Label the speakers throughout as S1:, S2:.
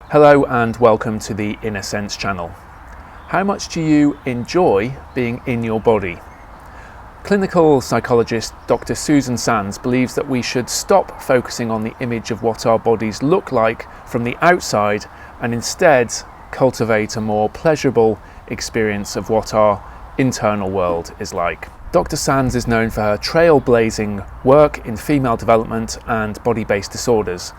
S1: Hello and welcome to the Inner Sense channel. How much do you enjoy being in your body? Clinical psychologist Dr. Susan Sands believes that we should stop focusing on the image of what our bodies look like from the outside and instead cultivate a more pleasurable experience of what our internal world is like. Dr. Sands is known for her trailblazing work in female development and body-based disorders,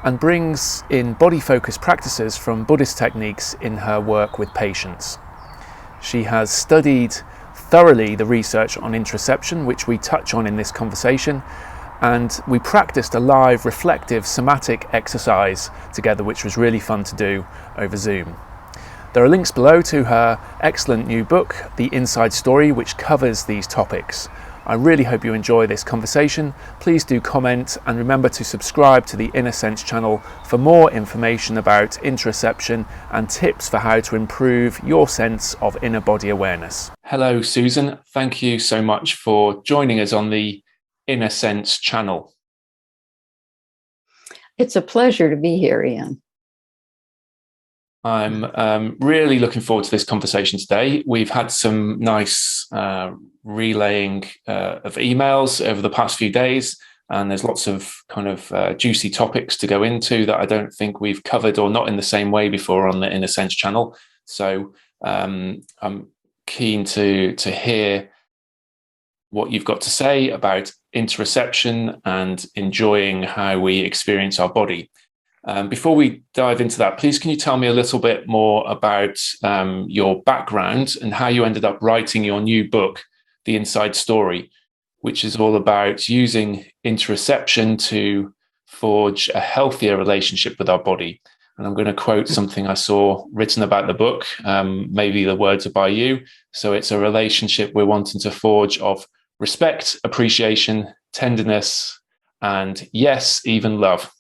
S1: and brings in body-focused practices from Buddhist techniques in her work with patients. She has studied thoroughly the research on interoception, which we touch on in this conversation, and we practiced a live reflective somatic exercise together, which was really fun to do over Zoom. There are links below to her excellent new book, The Inside Story, which covers these topics. I really hope you enjoy this conversation. Please do comment and remember to subscribe to the Inner Sense channel for more information about interoception and tips for how to improve your sense of inner body awareness. Hello, Susan. Thank you so much for joining us on the Inner Sense channel.
S2: It's a pleasure to be here, Ian.
S1: I'm really looking forward to this conversation today. We've had some nice relaying of emails over the past few days, and there's lots of kind of juicy topics to go into that I don't think we've covered or not in the same way before on the Inner Sense channel. So I'm keen to hear what you've got to say about interoception and enjoying how we experience our body. Before we dive into that, please can you tell me a little bit more about your background and how you ended up writing your new book, The Inside Story, which is all about using interoception to forge a healthier relationship with our body. And I'm going to quote something I saw written about the book. Maybe the words are by you. So it's a relationship we're wanting to forge of respect, appreciation, tenderness, and yes, even love.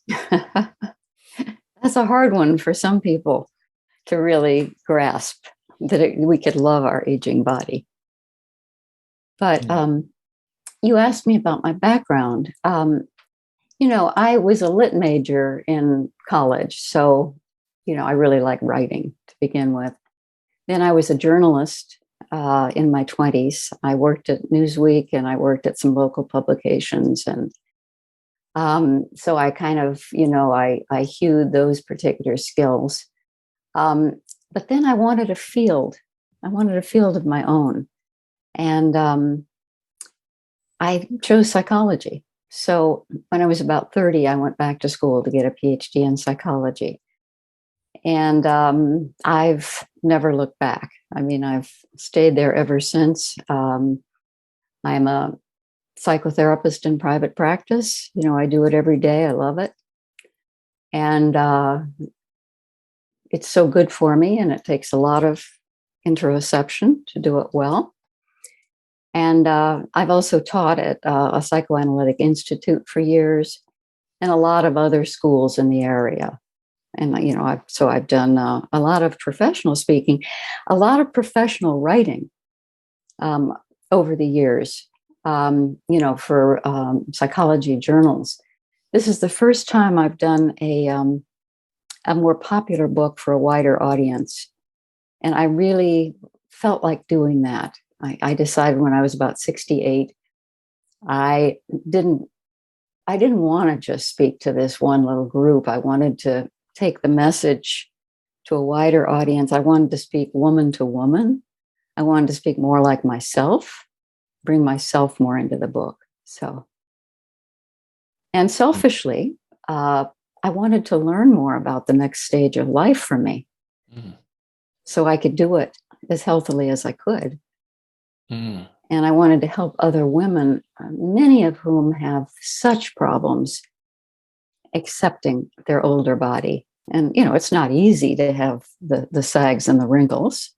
S2: That's a hard one for some people to really grasp, that we could love our aging body. But you asked me about my background. I was a lit major in college, so, I really like writing to begin with. Then I was a journalist in my 20s. I worked at Newsweek and I worked at some local publications, and so I kind of, I hewed those particular skills. But then I wanted a field. I wanted a field of my own. And I chose psychology. So when I was about 30, I went back to school to get a PhD in psychology. And I've never looked back. I mean, I've stayed there ever since. I'm a psychotherapist in private practice. I do it every day. I love it. And it's so good for me. And it takes a lot of interoception to do it well. And I've also taught at a psychoanalytic institute for years and a lot of other schools in the area. And, I've done a lot of professional speaking, a lot of professional writing over the years. For psychology journals. This is the first time I've done a more popular book for a wider audience. And I really felt like doing that. I decided when I was about 68, I didn't want to just speak to this one little group. I wanted to take the message to a wider audience. I wanted to speak woman to woman. I wanted to speak more like myself. Bring myself more into the book. And selfishly, I wanted to learn more about the next stage of life for me, so I could do it as healthily as I could. And I wanted to help other women, many of whom have such problems accepting their older body. And, it's not easy to have the sags and the wrinkles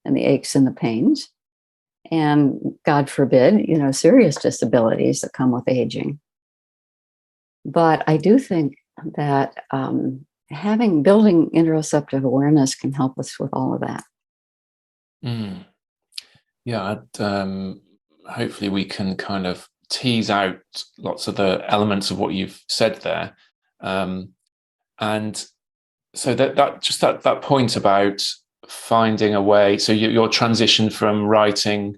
S2: and the aches and the pains. And God forbid, serious disabilities that come with aging. But I do think that building interoceptive awareness can help us with all of that.
S1: Yeah, hopefully we can kind of tease out lots of the elements of what you've said there. And so that point about finding a way, so your transition from writing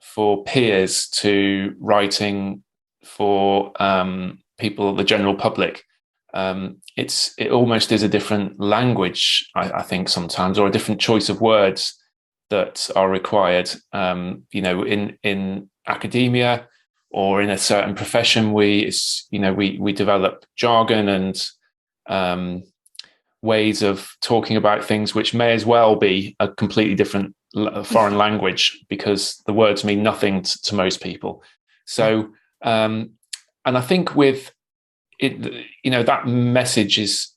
S1: for peers to writing for people, the general public, it almost is a different language, I think sometimes, or a different choice of words that are required. In academia or in a certain profession, we develop jargon and ways of talking about things which may as well be a completely different foreign language, because the words mean nothing to most people. So, and I think with it, that message is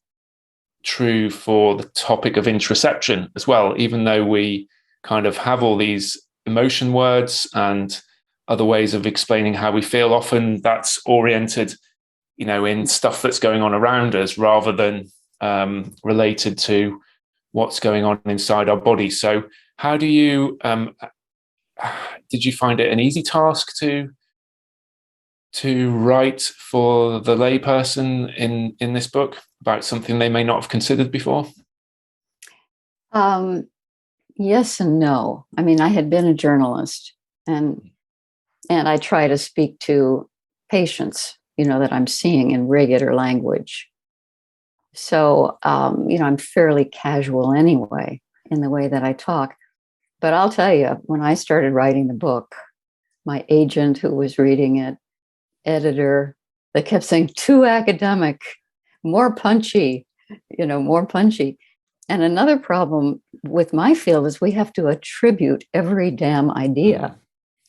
S1: true for the topic of interoception as well, even though we kind of have all these emotion words and other ways of explaining how we feel. Often that's oriented, in stuff that's going on around us rather than related to what's going on inside our body. So how do you, did you find it an easy task to write for the layperson in this book about something they may not have considered before?
S2: Yes and no. I mean, I had been a journalist, and I try to speak to patients, that I'm seeing in regular language. So, I'm fairly casual anyway in the way that I talk. But I'll tell you, when I started writing the book, my agent who was reading it, editor, they kept saying, too academic, more punchy, more punchy. And another problem with my field is we have to attribute every damn idea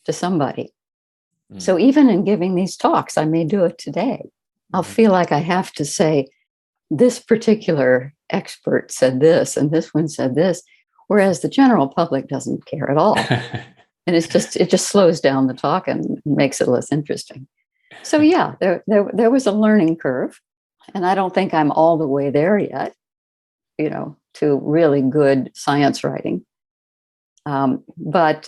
S2: to somebody. So even in giving these talks, I may do it today, I'll feel like I have to say, this particular expert said this, and this one said this, whereas the general public doesn't care at all. And it just slows down the talk and makes it less interesting. So yeah, there was a learning curve, and I don't think I'm all the way there yet, to really good science writing. But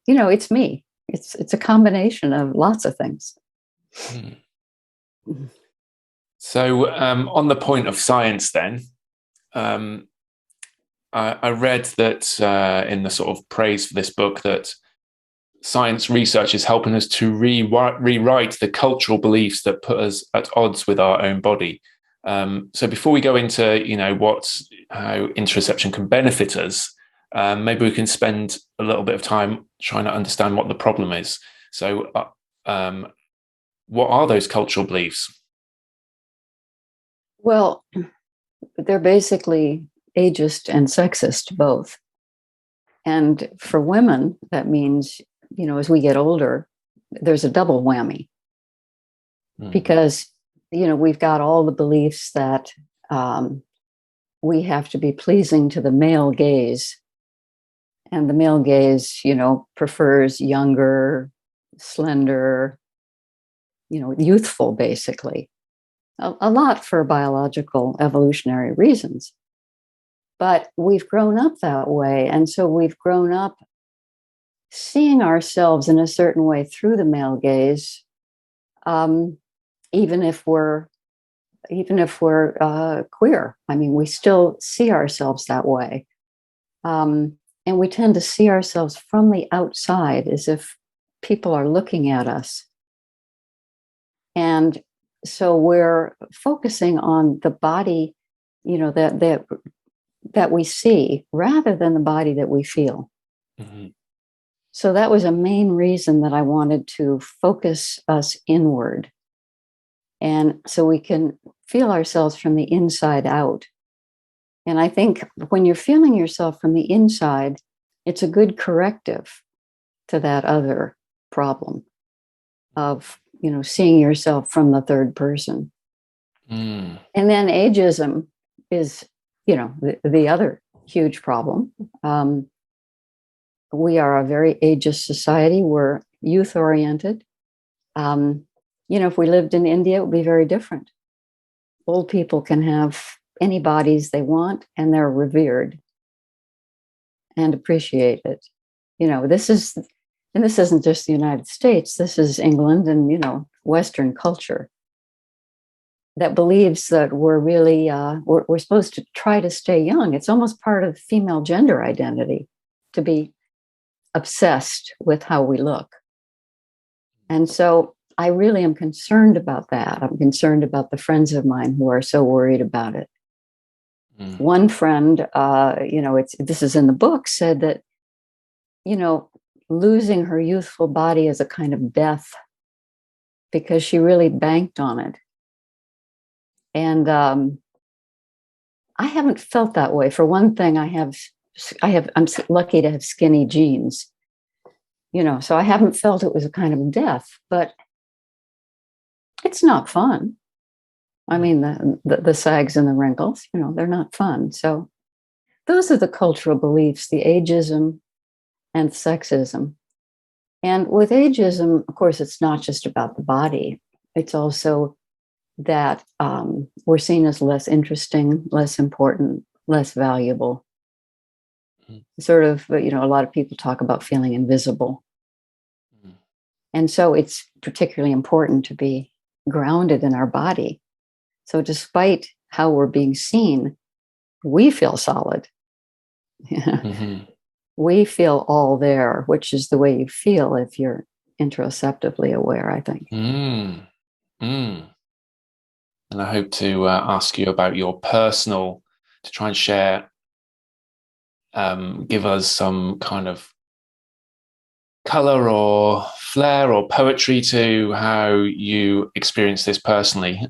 S2: it's me. It's a combination of lots of things.
S1: So on the point of science then, I read that in the sort of praise for this book that science research is helping us to rewrite the cultural beliefs that put us at odds with our own body. So before we go into, how interoception can benefit us, maybe we can spend a little bit of time trying to understand what the problem is. So what are those cultural beliefs?
S2: Well, they're basically ageist and sexist, both. And for women, that means, as we get older, there's a double whammy. Because, we've got all the beliefs that we have to be pleasing to the male gaze. And the male gaze, prefers younger, slender, youthful, basically. A lot for biological evolutionary reasons. But we've grown up that way. And so we've grown up seeing ourselves in a certain way through the male gaze, even if we're queer. I mean, we still see ourselves that way. And we tend to see ourselves from the outside as if people are looking at us. And so we're focusing on the body, that we see rather than the body that we feel. So that was a main reason that I wanted to focus us inward. And so we can feel ourselves from the inside out. And I think when you're feeling yourself from the inside, it's a good corrective to that other problem of, seeing yourself from the third person. And then ageism is, the other huge problem. We are a very ageist society. We're youth oriented. If we lived in India, it would be very different. Old people can have any bodies they want, and they're revered and appreciated. This is and this isn't just the United States, this is England and, Western culture that believes that we're really, we're supposed to try to stay young. It's almost part of female gender identity to be obsessed with how we look. And so I really am concerned about that. I'm concerned about the friends of mine who are so worried about it. One friend, this is in the book, said that, losing her youthful body is a kind of death because she really banked on it. And I haven't felt that way. For one thing, I'm lucky to have skinny jeans, so I haven't felt it was a kind of death, but it's not fun. I mean, the sags and the wrinkles, they're not fun. So those are the cultural beliefs, the ageism and sexism. And with ageism, of course, it's not just about the body. It's also that we're seen as less interesting, less important, less valuable. Sort of, a lot of people talk about feeling invisible. And so it's particularly important to be grounded in our body. So despite how we're being seen, we feel solid. We feel all there, which is the way you feel if you're interoceptively aware, I think.
S1: And I hope to ask you about your personal, to try and share, give us some kind of color or flair or poetry to how you experience this personally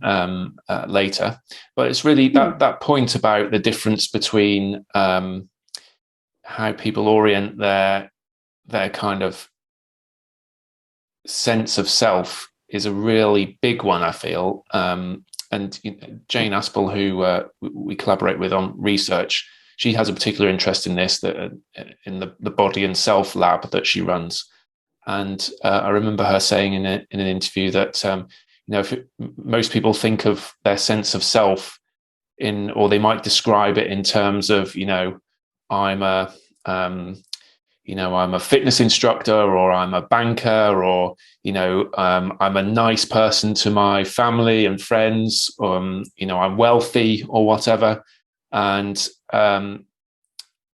S1: later. But it's really that point about the difference between how people orient their kind of sense of self is a really big one, I feel. And Jane Aspel, who we collaborate with on research, she has a particular interest in this, that in the body and self lab that she runs. And I remember her saying in an interview that most people think of their sense of self or they might describe it in terms of I'm a fitness instructor, or I'm a banker, or I'm a nice person to my family and friends, I'm wealthy or whatever. And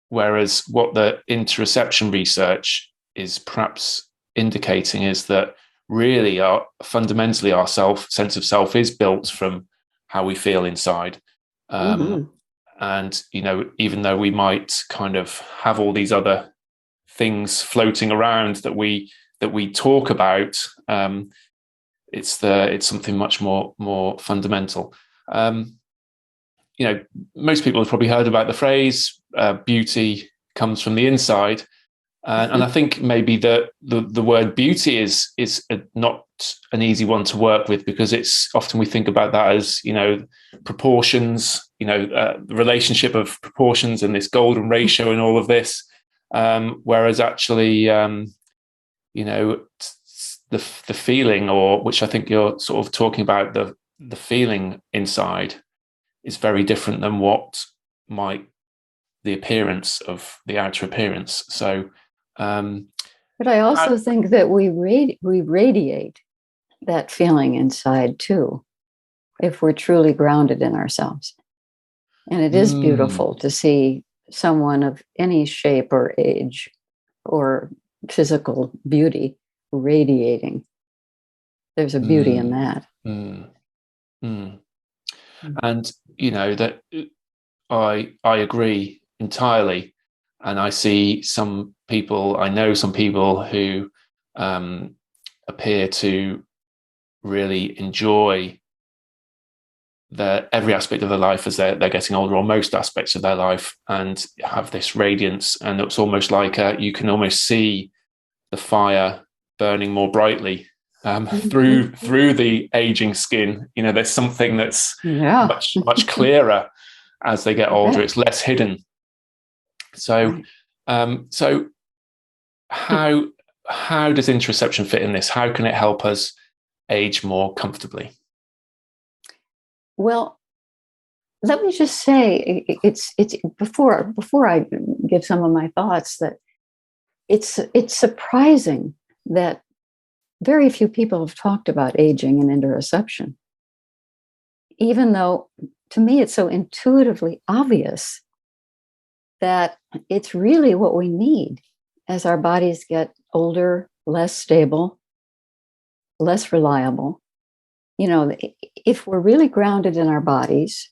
S1: whereas what the interoception research is perhaps indicating is that really fundamentally our sense of self is built from how we feel inside. And even though we might kind of have all these other things floating around that we talk about, it's something much more fundamental. Most people have probably heard about the phrase beauty comes from the inside, and I think maybe the word beauty is not an easy one to work with, because it's often we think about that as proportions, the relationship of proportions and this golden ratio and all of this, whereas actually the feeling, or which I think you're sort of talking about, the feeling inside is very different than what might the appearance of the outer appearance. So
S2: but I also think that we radiate that feeling inside too, if we're truly grounded in ourselves. And it is beautiful to see someone of any shape or age or physical beauty radiating. There's a beauty in that.
S1: And that I agree entirely. And I know some people who appear to really enjoy every aspect of their life as they're getting older, or most aspects of their life, and have this radiance. And it's almost like you can almost see the fire burning more brightly through the aging skin. There's something that's much clearer as they get older. It's less hidden. So so how does interoception fit in this? How can it help us age more comfortably?
S2: Well, let me just say, it's before I give some of my thoughts, that it's surprising that very few people have talked about aging and interoception, even though to me it's so intuitively obvious that it's really what we need as our bodies get older, less stable, less reliable. You know, if we're really grounded in our bodies,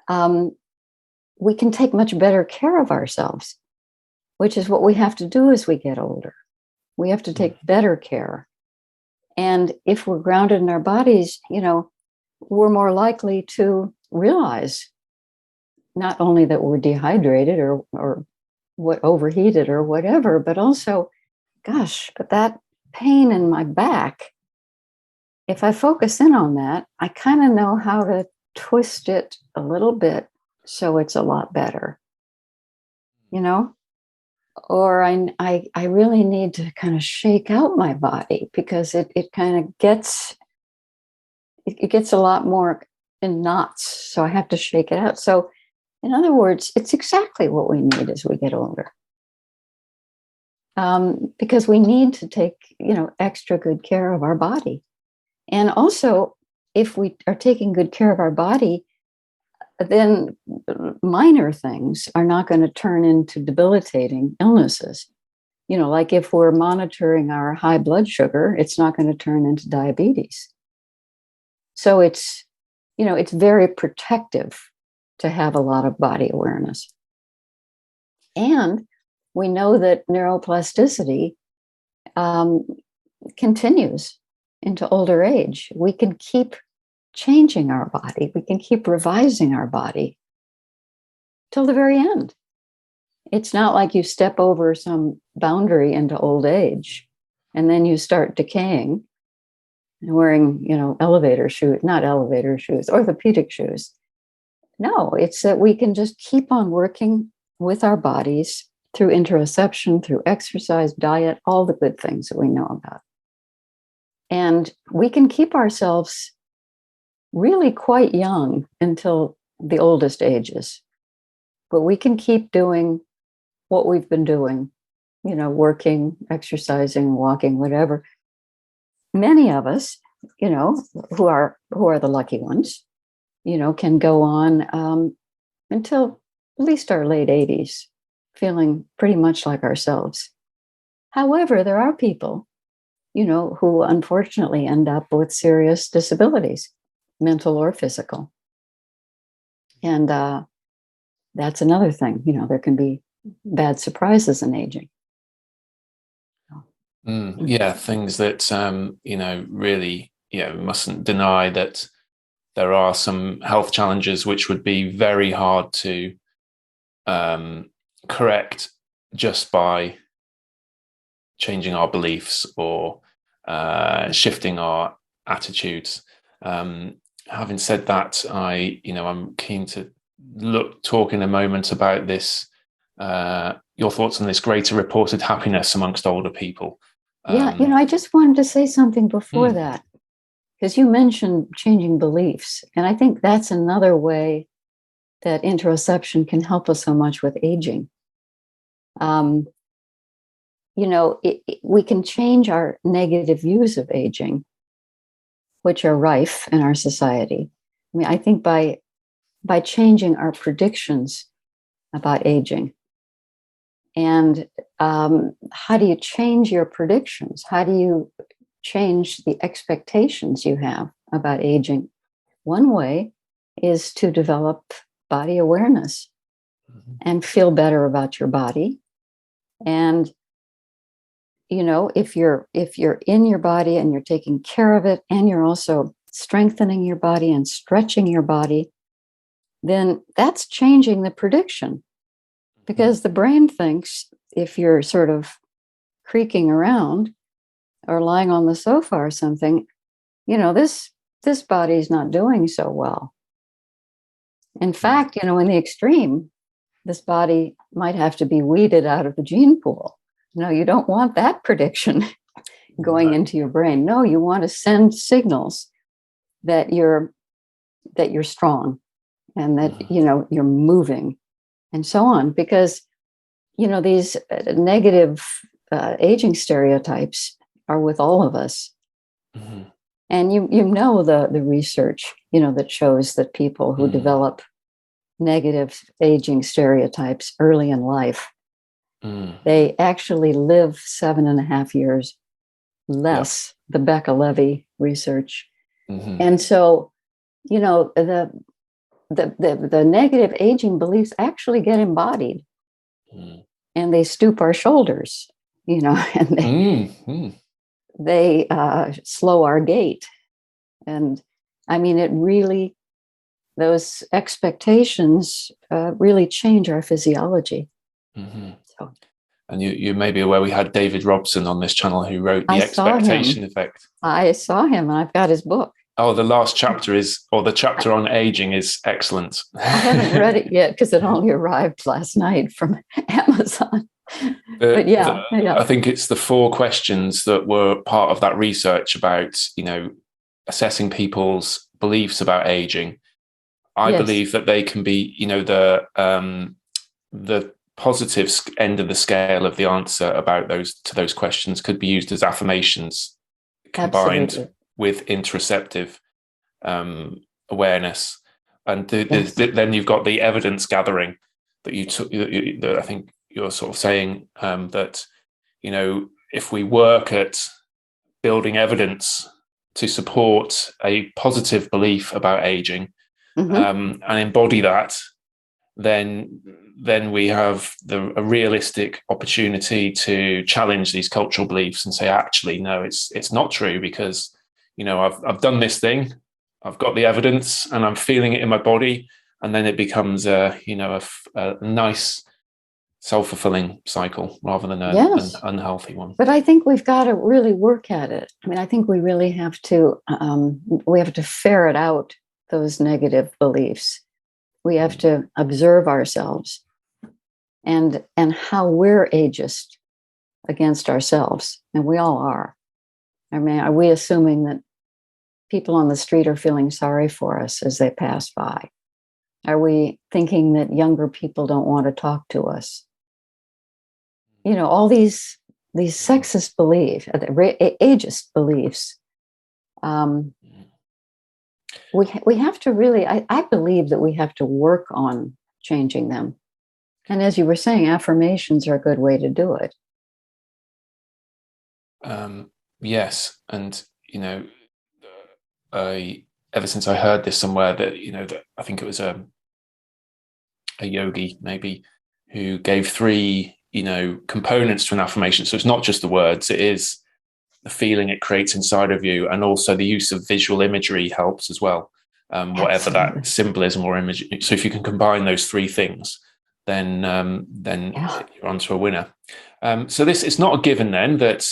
S2: we can take much better care of ourselves, which is what we have to do as we get older. We have to take better care. And if we're grounded in our bodies, you know, we're more likely to realize not only that we're dehydrated or what overheated or whatever, but also, gosh, but that pain in my back, if I focus in on that, I kind of know how to twist it a little bit so it's a lot better, you know? Or I really need to kind of shake out my body because it kind of gets, it gets a lot more in knots. So I have to shake it out. So in other words, it's exactly what we need as we get older. Because we need to take, you know, extra good care of our body. And also, if we are taking good care of our body, then minor things are not going to turn into debilitating illnesses. You know, like if we're monitoring our high blood sugar, it's not going to turn into diabetes. So it's, you know, it's very protective to have a lot of body awareness. And we know that neuroplasticity continues into older age. We can keep changing our body. We can keep revising our body till the very end. It's not like you step over some boundary into old age and then you start decaying and wearing, you know, elevator shoes, not elevator shoes, orthopedic shoes. No, it's that we can just keep on working with our bodies through interoception, through exercise, diet, all the good things that we know about. And we can keep ourselves really quite young until the oldest ages. But we can keep doing what we've been doing, you know, working, exercising, walking, whatever. Many of us, you know, who are the lucky ones, you know, can go on until at least our late 80s, feeling pretty much like ourselves. However, there are people, you know, who unfortunately end up with serious disabilities, mental or physical. And that's another thing, you know, there can be bad surprises in aging.
S1: Yeah, things that, you know, really, you know, mustn't deny that there are some health challenges which would be very hard to correct just by changing our beliefs or shifting our attitudes. Having said that, I'm keen to talk in a moment about this, your thoughts on this greater reported happiness amongst older people.
S2: Yeah, you know, I just wanted to say something before that, because you mentioned changing beliefs. And I think that's another way that interoception can help us so much with aging. You know, we can change our negative views of aging, which are rife in our society. I mean, I think by changing our predictions about aging. And how do you change your predictions? How do you change the expectations you have about aging? One way is to develop body awareness and feel better about your body. And, you know, if you're in your body and you're taking care of it and you're also strengthening your body and stretching your body, then that's changing the prediction. Because the brain thinks if you're sort of creaking around or lying on the sofa or something, you know, this body's not doing so well. In fact, you know, in the extreme, this body might have to be weeded out of the gene pool. No, you don't want that prediction going into your brain. No, you want to send signals that you're strong and that, you know, you're moving and so on, because these negative aging stereotypes are with all of us.
S1: Mm-hmm.
S2: And the research, that shows that people who develop negative aging stereotypes early in life, they actually live 7.5 years less, the Becca-Levy research. And so, the negative aging beliefs actually get embodied, and they stoop our shoulders, and they slow our gait. And I mean, those expectations really change our physiology. So,
S1: and you may be aware we had David Robson on this channel who wrote The Expectation Effect.
S2: I saw him, and I've got his book.
S1: Oh, the last chapter the chapter on aging is excellent.
S2: I haven't read it yet because it only arrived last night from Amazon. But
S1: I think it's the 4 questions that were part of that research about, assessing people's beliefs about aging. I believe that they can be, the positive end of the scale of the answer about those questions could be used as affirmations combined with interoceptive awareness. And then you've got the evidence gathering that you took, that I think you're sort of saying that, if we work at building evidence to support a positive belief about aging, and embody that, then we have a realistic opportunity to challenge these cultural beliefs and say, actually, no, it's not true, because I've done this thing, I've got the evidence, and I'm feeling it in my body, and then it becomes a nice self-fulfilling cycle rather than an unhealthy one.
S2: But I think we've got to really work at it. I mean, I think we really have to ferret out those negative beliefs. We have to observe ourselves and how we're ageist against ourselves, and we all are. I mean, are we assuming that people on the street are feeling sorry for us as they pass by? Are we thinking that younger people don't want to talk to us? All these sexist beliefs, ageist beliefs. We have to really, I believe that we have to work on changing them. And as you were saying, affirmations are a good way to do it.
S1: Yes. And, ever since I heard this somewhere that, that I think it was a yogi maybe who gave 3, components to an affirmation. So it's not just the words, it is the feeling it creates inside of you. And also the use of visual imagery helps as well. Whatever that symbolism or image. So if you can combine those 3 things, then you're onto a winner. So it's not a given then that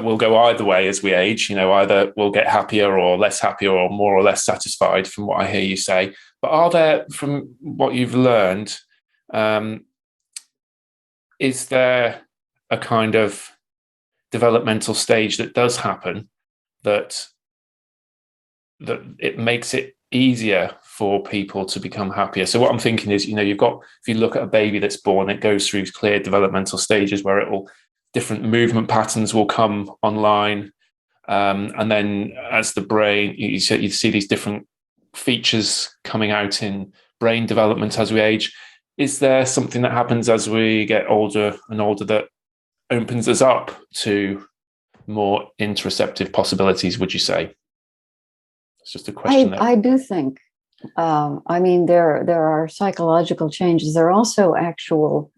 S1: we'll go either way as we age. Either we'll get happier or less happier, or more or less satisfied, from what I hear you say. But are there, from what you've learned, is there a kind of developmental stage that does happen that it makes it easier for people to become happier? So what I'm thinking is, if you look at a baby that's born, it goes through clear developmental stages where different movement patterns will come online. And then as the brain, you see these different features coming out in brain development as we age. Is there something that happens as we get older and older that opens us up to more interoceptive possibilities, would you say? It's just a question.
S2: I do think. There are psychological changes. There are also actual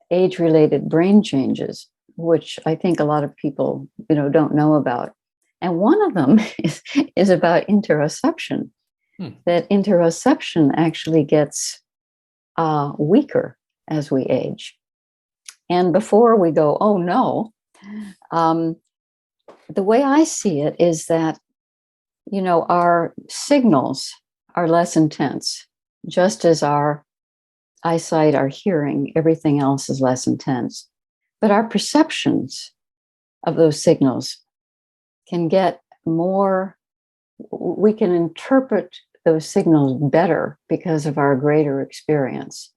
S2: age-related brain changes, which I think a lot of people, don't know about. And one of them is about interoception. That interoception actually gets weaker as we age. And before we go, oh no, the way I see it is that, our signals are less intense, just as our eyesight, our hearing, everything else is less intense. But our perceptions of those signals can get more, we can interpret those signals better because of our greater experience.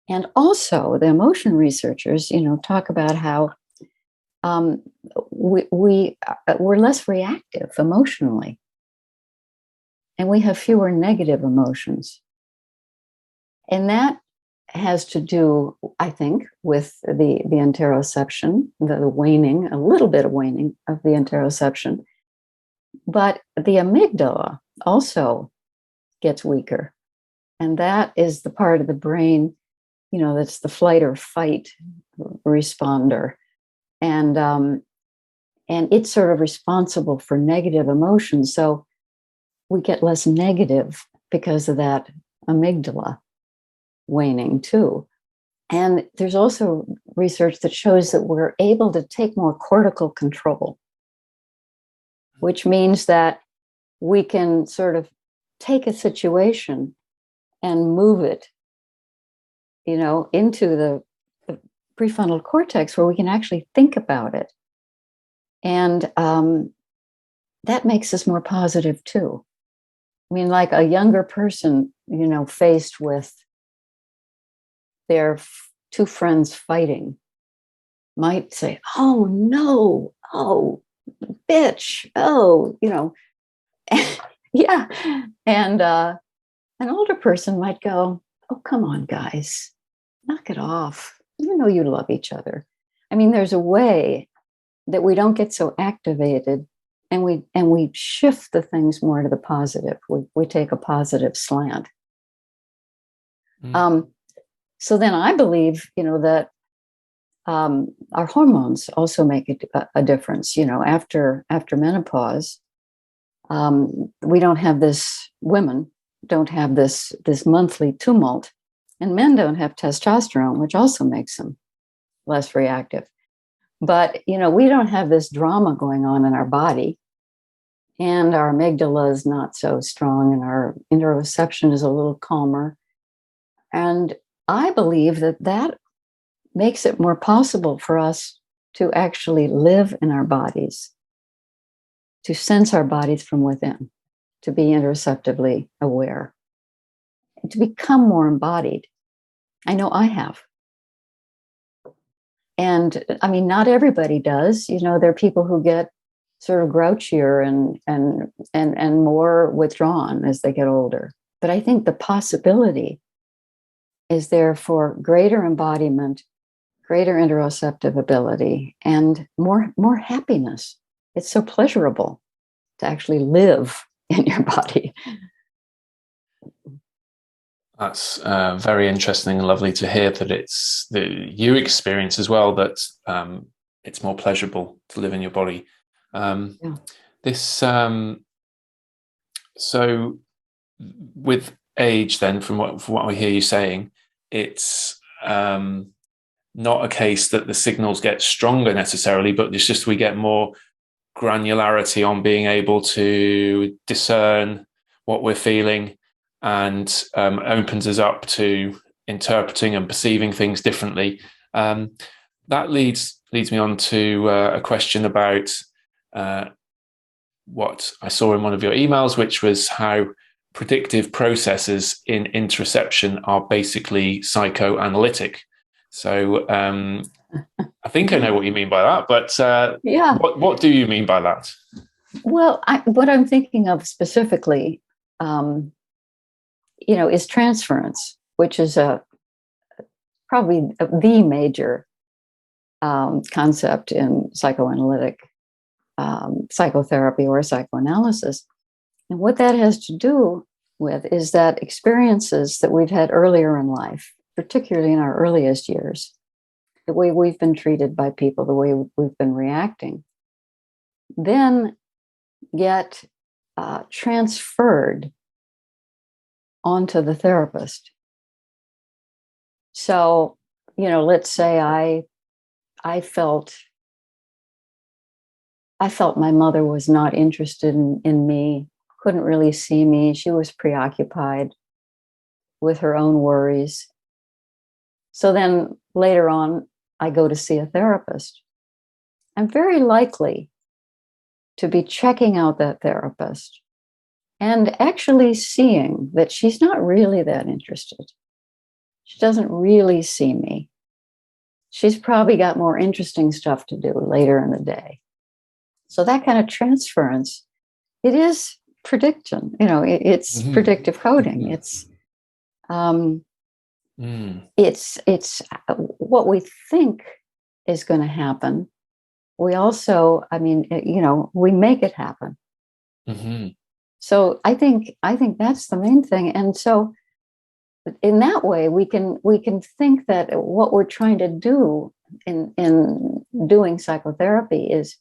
S2: And also, the emotion researchers, talk about how we're less reactive emotionally, and we have fewer negative emotions. And that has to do, I think, with the interoception, the waning, a little bit of waning of the interoception. But the amygdala also gets weaker. And that is the part of the brain, that's the flight or fight responder. And it's sort of responsible for negative emotions. So we get less negative because of that amygdala waning too. And there's also research that shows that we're able to take more cortical control, which means that we can sort of take a situation and move it, into the prefrontal cortex where we can actually think about it. And that makes us more positive too. I mean, like a younger person, faced with their two friends fighting might say, "Oh no, oh bitch, oh," yeah. And an older person might go, "Oh, come on, guys, knock it off. You know you love each other." I mean, there's a way that we don't get so activated, and we shift the things more to the positive. We take a positive slant. So then I believe, that our hormones also make a difference. After menopause, we don't have this. Women don't have this monthly tumult, and men don't have testosterone, which also makes them less reactive. But we don't have this drama going on in our body, and our amygdala is not so strong, and our interoception is a little calmer. And I believe that makes it more possible for us to actually live in our bodies, to sense our bodies from within, to be interoceptively aware, and to become more embodied. I know I have. And I mean, not everybody does. There are people who get sort of grouchier and more withdrawn as they get older. But I think the possibility is there for greater embodiment, greater interoceptive ability, and more happiness. It's so pleasurable to actually live in your body.
S1: That's very interesting and lovely to hear that it's that you experience as well, that it's more pleasurable to live in your body. This so with age, then, from what I hear you saying, it's not a case that the signals get stronger necessarily, but it's just we get more granularity on being able to discern what we're feeling, and opens us up to interpreting and perceiving things differently. That leads me on to a question about what I saw in one of your emails, which was how predictive processes in interoception are basically psychoanalytic. So I think I know what you mean by that, but
S2: Yeah.
S1: What do you mean by that?
S2: Well, what I'm thinking of specifically, is transference, which is probably the major concept in psychoanalytic psychotherapy or psychoanalysis. And what that has to do with is that experiences that we've had earlier in life, particularly in our earliest years, the way we've been treated by people, the way we've been reacting, then get transferred onto the therapist. So, let's say I felt my mother was not interested in me, couldn't really see me. She was preoccupied with her own worries. So then later on, I go to see a therapist. I'm very likely to be checking out that therapist and actually seeing that she's not really that interested. She doesn't really see me. She's probably got more interesting stuff to do later in the day. So that kind of transference, it is prediction. It's predictive coding. It's what we think is going to happen. We also, we make it happen. So I think that's the main thing. And so in that way, we can think that what we're trying to do in doing psychotherapy is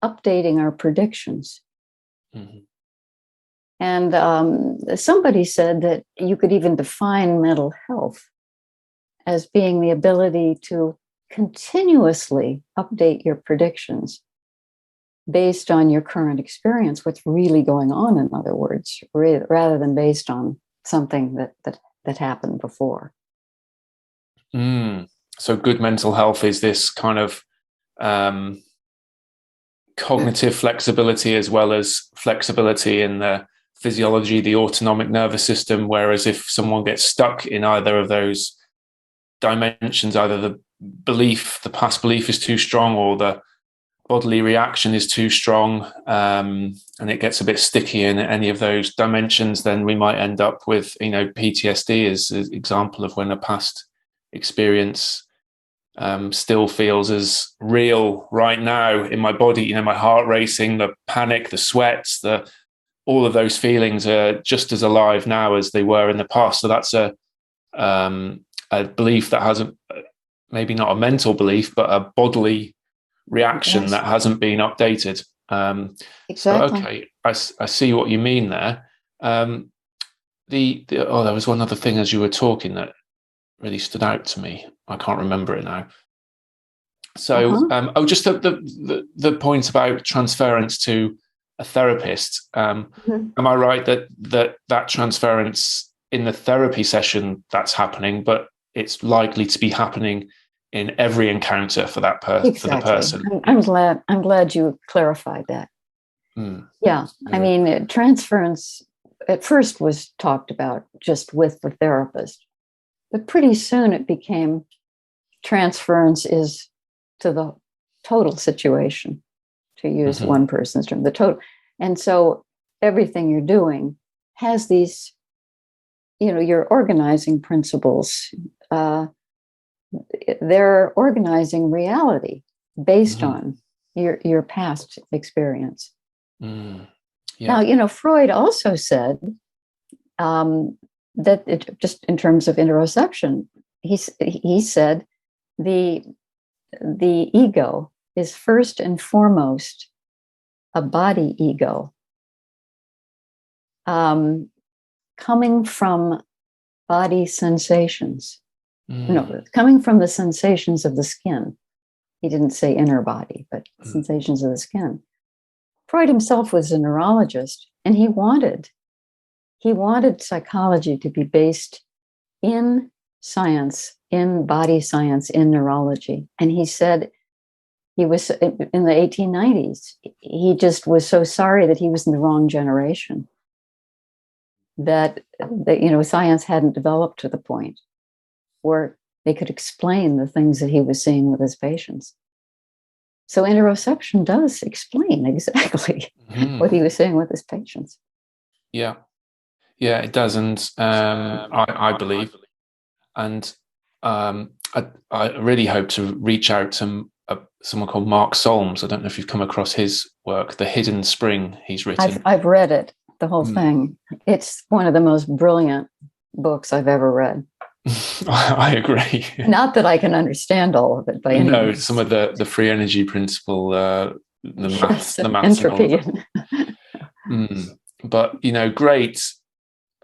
S2: updating our predictions. And somebody said that you could even define mental health as being the ability to continuously update your predictions based on your current experience, what's really going on, in other words, rather than based on something that happened before.
S1: So good mental health is this kind of cognitive flexibility as well as flexibility in the physiology, the autonomic nervous system, whereas if someone gets stuck in either of those dimensions, either the past belief is too strong or the bodily reaction is too strong, and it gets a bit sticky in any of those dimensions, then we might end up with, PTSD as an example of when a past experience still feels as real right now in my body, my heart racing, the panic, the sweats, all of those feelings are just as alive now as they were in the past. So that's a belief that hasn't, maybe not a mental belief, but a bodily reaction that hasn't been updated.
S2: Exactly.
S1: So, okay, I see what you mean there. There was one other thing as you were talking that really stood out to me. I can't remember it now. So, just the point about transference to a therapist. Am I right that transference in the therapy session that's happening, but it's likely to be happening in every encounter for that person?
S2: Exactly.
S1: For the person?
S2: I'm glad you clarified that. Yeah, I mean, transference at first was talked about just with the therapist, but pretty soon it became transference is to the total situation, to use one person's term, the total. And so everything you're doing has these, your organizing principles. They're organizing reality based on your past experience. Now, Freud also said that just in terms of interoception, he said the ego is first and foremost a body ego, coming from body sensations. No, coming from the sensations of the skin. He didn't say inner body, but sensations of the skin. Freud himself was a neurologist, and he wanted psychology to be based in science, in body science, in neurology. And he said he was in the 1890s. He just was so sorry that he was in the wrong generation, that science hadn't developed to the point where they could explain the things that he was seeing with his patients. So interoception does explain exactly what he was seeing with his patients.
S1: Yeah, it does, and I believe, and I really hope to reach out to someone called Mark Solms. I don't know if you've come across his work, The Hidden Spring. He's written.
S2: I've read it, the whole thing. It's one of the most brilliant books I've ever read.
S1: I agree.
S2: Not that I can understand all of it by any means.
S1: Some of the free energy principle, the maths,
S2: entropy.
S1: But great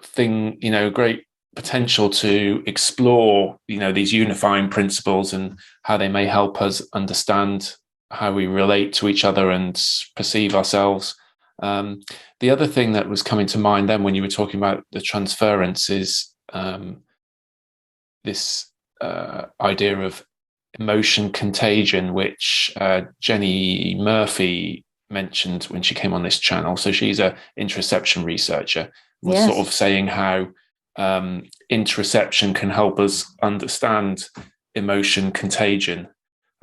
S1: thing, great potential to explore, these unifying principles and how they may help us understand how we relate to each other and perceive ourselves. The other thing that was coming to mind then when you were talking about the transference is this idea of emotion contagion, which Jenny Murphy mentioned when she came on this channel. So she's an interoception researcher, was sort of saying how interoception can help us understand emotion contagion.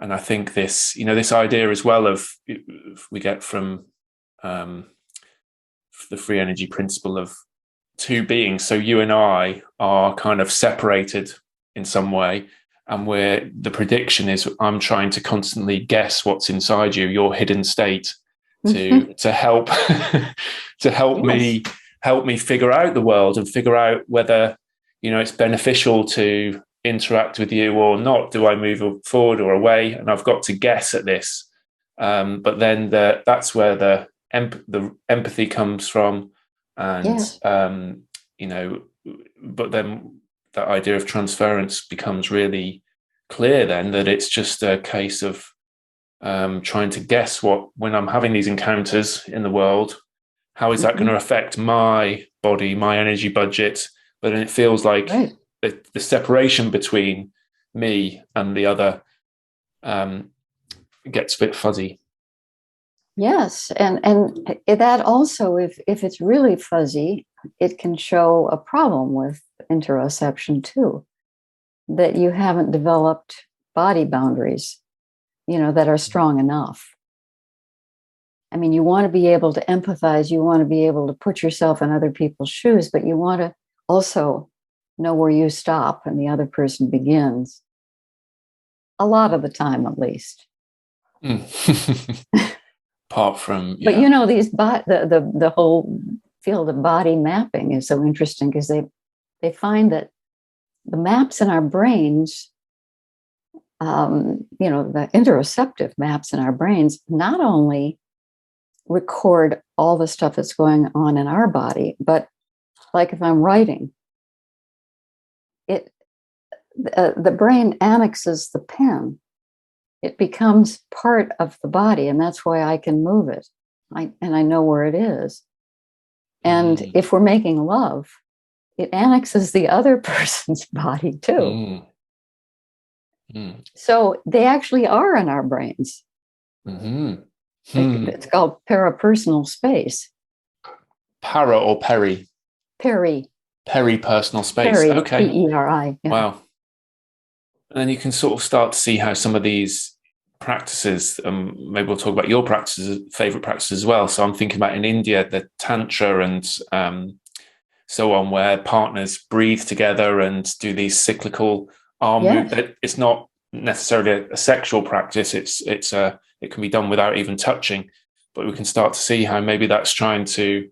S1: And I think this, this idea as well of, we get from the free energy principle of two beings. So you and I are kind of separated in some way, and where the prediction is I'm trying to constantly guess what's inside you, your hidden state, to help to help me figure out the world and figure out whether it's beneficial to interact with you or not. Do I move forward or away? And I've got to guess at this. But then that's where the empathy comes from, and but then that idea of transference becomes really clear then, that it's just a case of trying to guess when I'm having these encounters in the world, how is that going to affect my body, my energy budget? But then it feels like the separation between me and the other gets a bit fuzzy.
S2: Yes, and that also, if it's really fuzzy, it can show a problem with interoception too, that you haven't developed body boundaries, that are strong enough. I mean, you want to be able to empathize, you want to be able to put yourself in other people's shoes, but you want to also know where you stop and the other person begins. A lot of the time, at least.
S1: Apart from,
S2: but these the whole field of body mapping is so interesting, because they find that the maps in our brains, the interoceptive maps in our brains, not only record all the stuff that's going on in our body, but like if I'm writing, the brain annexes the pen. It becomes part of the body, and that's why I can move it. I know where it is. And if we're making love, it annexes the other person's body too. So they actually are in our brains. It's called parapersonal space.
S1: Para or peri? Peripersonal space.
S2: Peri,
S1: okay.
S2: P-E-R-I. Yeah.
S1: Wow. And then you can sort of start to see how some of these practices, maybe we'll talk about your practices, favorite practices as well. So I'm thinking about in India, the Tantra and so on, where partners breathe together and do these cyclical arm movements. It's not necessarily a sexual practice. It can be done without even touching, but we can start to see how maybe that's trying to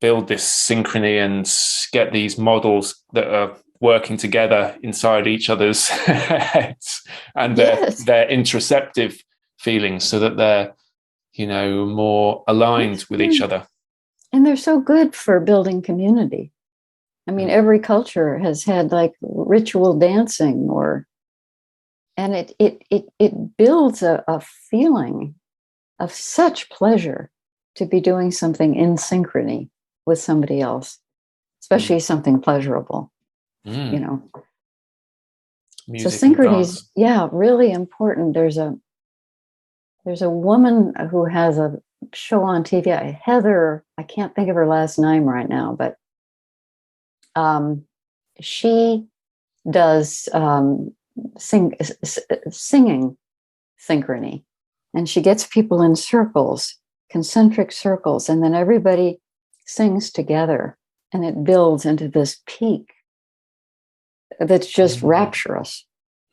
S1: build this synchrony and get these models that are working together inside each other's heads and their interoceptive feelings, so that they're more aligned with each other.
S2: And they're so good for building community. I mean, every culture has had like ritual dancing, and it builds a feeling of such pleasure to be doing something in synchrony with somebody else, especially something pleasurable. So synchrony is really important. There's a woman who has a show on TV, Heather, I can't think of her last name right now, but she does singing synchrony, and she gets people in circles, concentric circles, and then everybody sings together, and it builds into this peak that's just rapturous.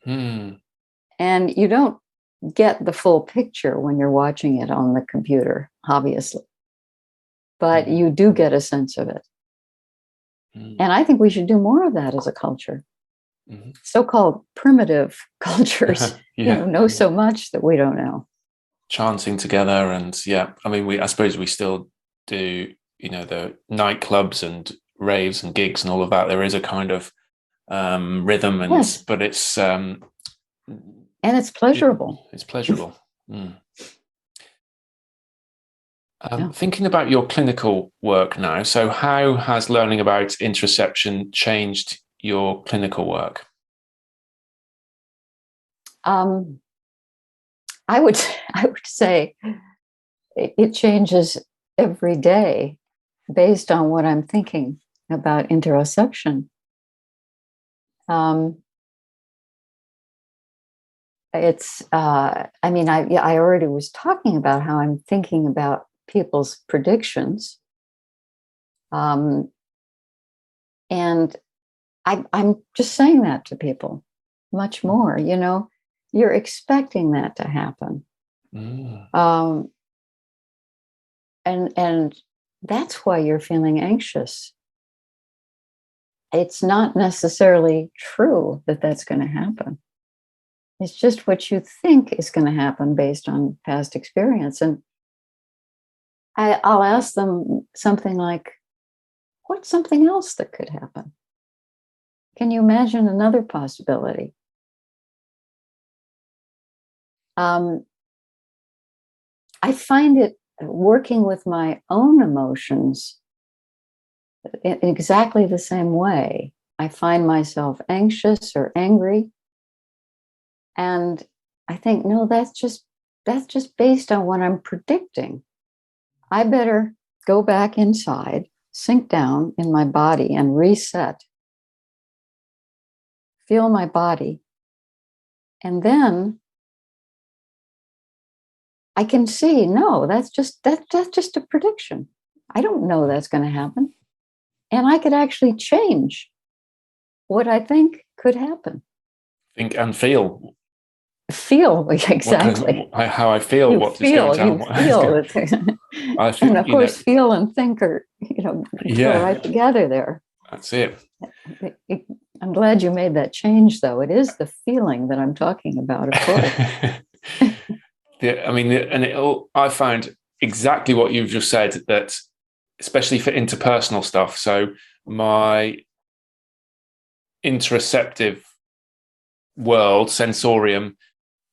S2: And you don't get the full picture when you're watching it on the computer, obviously, but you do get a sense of it. And I think we should do more of that as a culture. So-called primitive cultures know so much that we don't know.
S1: Chanting together, and I suppose we still do, the nightclubs and raves and gigs and all of that. There is a kind of rhythm, and but it's and
S2: it's pleasurable.
S1: It's pleasurable. Thinking about your clinical work now, so how has learning about interoception changed your clinical work?
S2: I would say it changes every day based on what I'm thinking about interoception. Um, I already was talking about how I'm thinking about people's predictions. And I'm just saying that to people much more, you're expecting that to happen. And that's why you're feeling anxious. It's not necessarily true that that's going to happen. It's just what you think is going to happen based on past experience. And I'll ask them something like, what's something else that could happen? Can you imagine another possibility? I find it working with my own emotions in exactly the same way. I find myself anxious or angry. And I think, no, that's just based on what I'm predicting. I better go back inside, sink down in my body and reset. Feel my body. And then I can see, no, that's just a prediction. I don't know that's going to happen. And I could actually change what I think could happen.
S1: Think and feel.
S2: Feel, exactly.
S1: How I feel,
S2: you
S1: what
S2: feel,
S1: is going to happen.
S2: You feel.
S1: I think,
S2: and of course, feel and think are, go right together there.
S1: That's it.
S2: I'm glad you made that change, though. It is the feeling that I'm talking about, of course.
S1: I found exactly what you've just said, that especially for interpersonal stuff. So my interoceptive world, sensorium,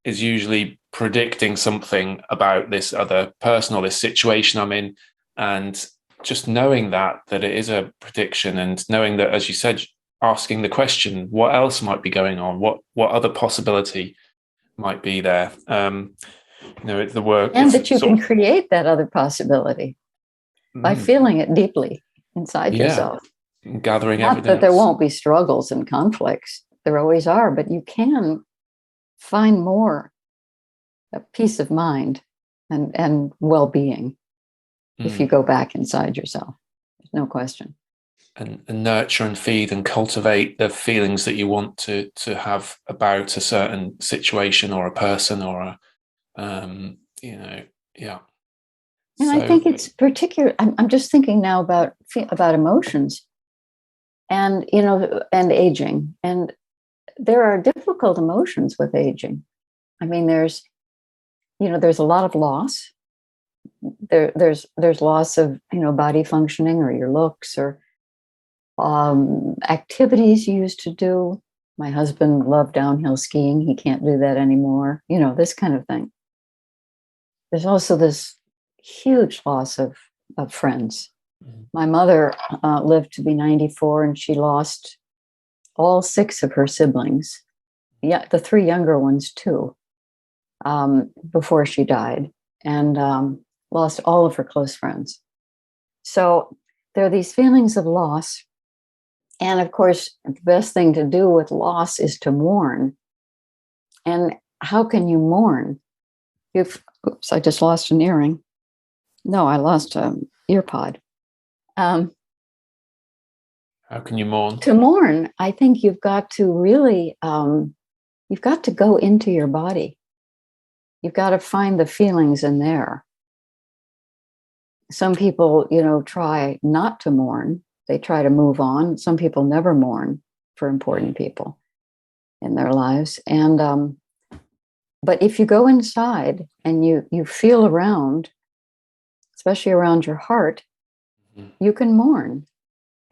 S1: is usually predicting something about this other person or this situation I'm in. And just knowing that it is a prediction, and knowing that, as you said, asking the question, what else might be going on? What other possibility might be there? The work.
S2: And that you can create that other possibility by feeling it deeply inside yourself.
S1: Gathering
S2: Not
S1: evidence.
S2: that there won't be struggles and conflicts. There always are, but you can find more peace of mind and well-being if you go back inside yourself. There's no question.
S1: And nurture and feed and cultivate the feelings that you want to have about a certain situation or a person or And
S2: I think it's particular. I'm just thinking now about emotions and aging. And there are difficult emotions with aging. I mean, there's a lot of loss. There's loss of, body functioning or your looks or activities you used to do. My husband loved downhill skiing. He can't do that anymore. This kind of thing. There's also this huge loss of friends. My mother lived to be 94, and she lost all 6 of her siblings. Yeah, the 3 younger ones too, before she died, and lost all of her close friends. So there are these feelings of loss. And of course, the best thing to do with loss is to mourn. And how can you mourn? Oops, I just lost an earring. No, I lost an ear pod.
S1: How can you mourn?
S2: To mourn, I think you've got to really, you've got to go into your body. You've got to find the feelings in there. Some people, try not to mourn. They try to move on. Some people never mourn for important people in their lives. And but if you go inside and you feel around, especially around your heart, you can mourn.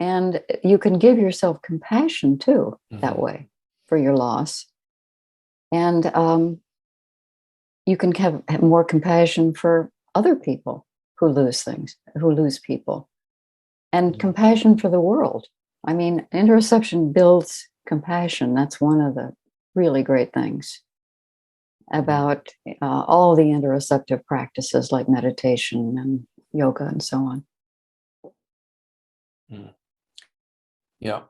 S2: And you can give yourself compassion too, that way, for your loss. And you can have more compassion for other people who lose things, who lose people, and compassion for the world. I mean, interoception builds compassion. That's one of the really great things about all the interoceptive practices like meditation and yoga and so on.
S1: Yeah.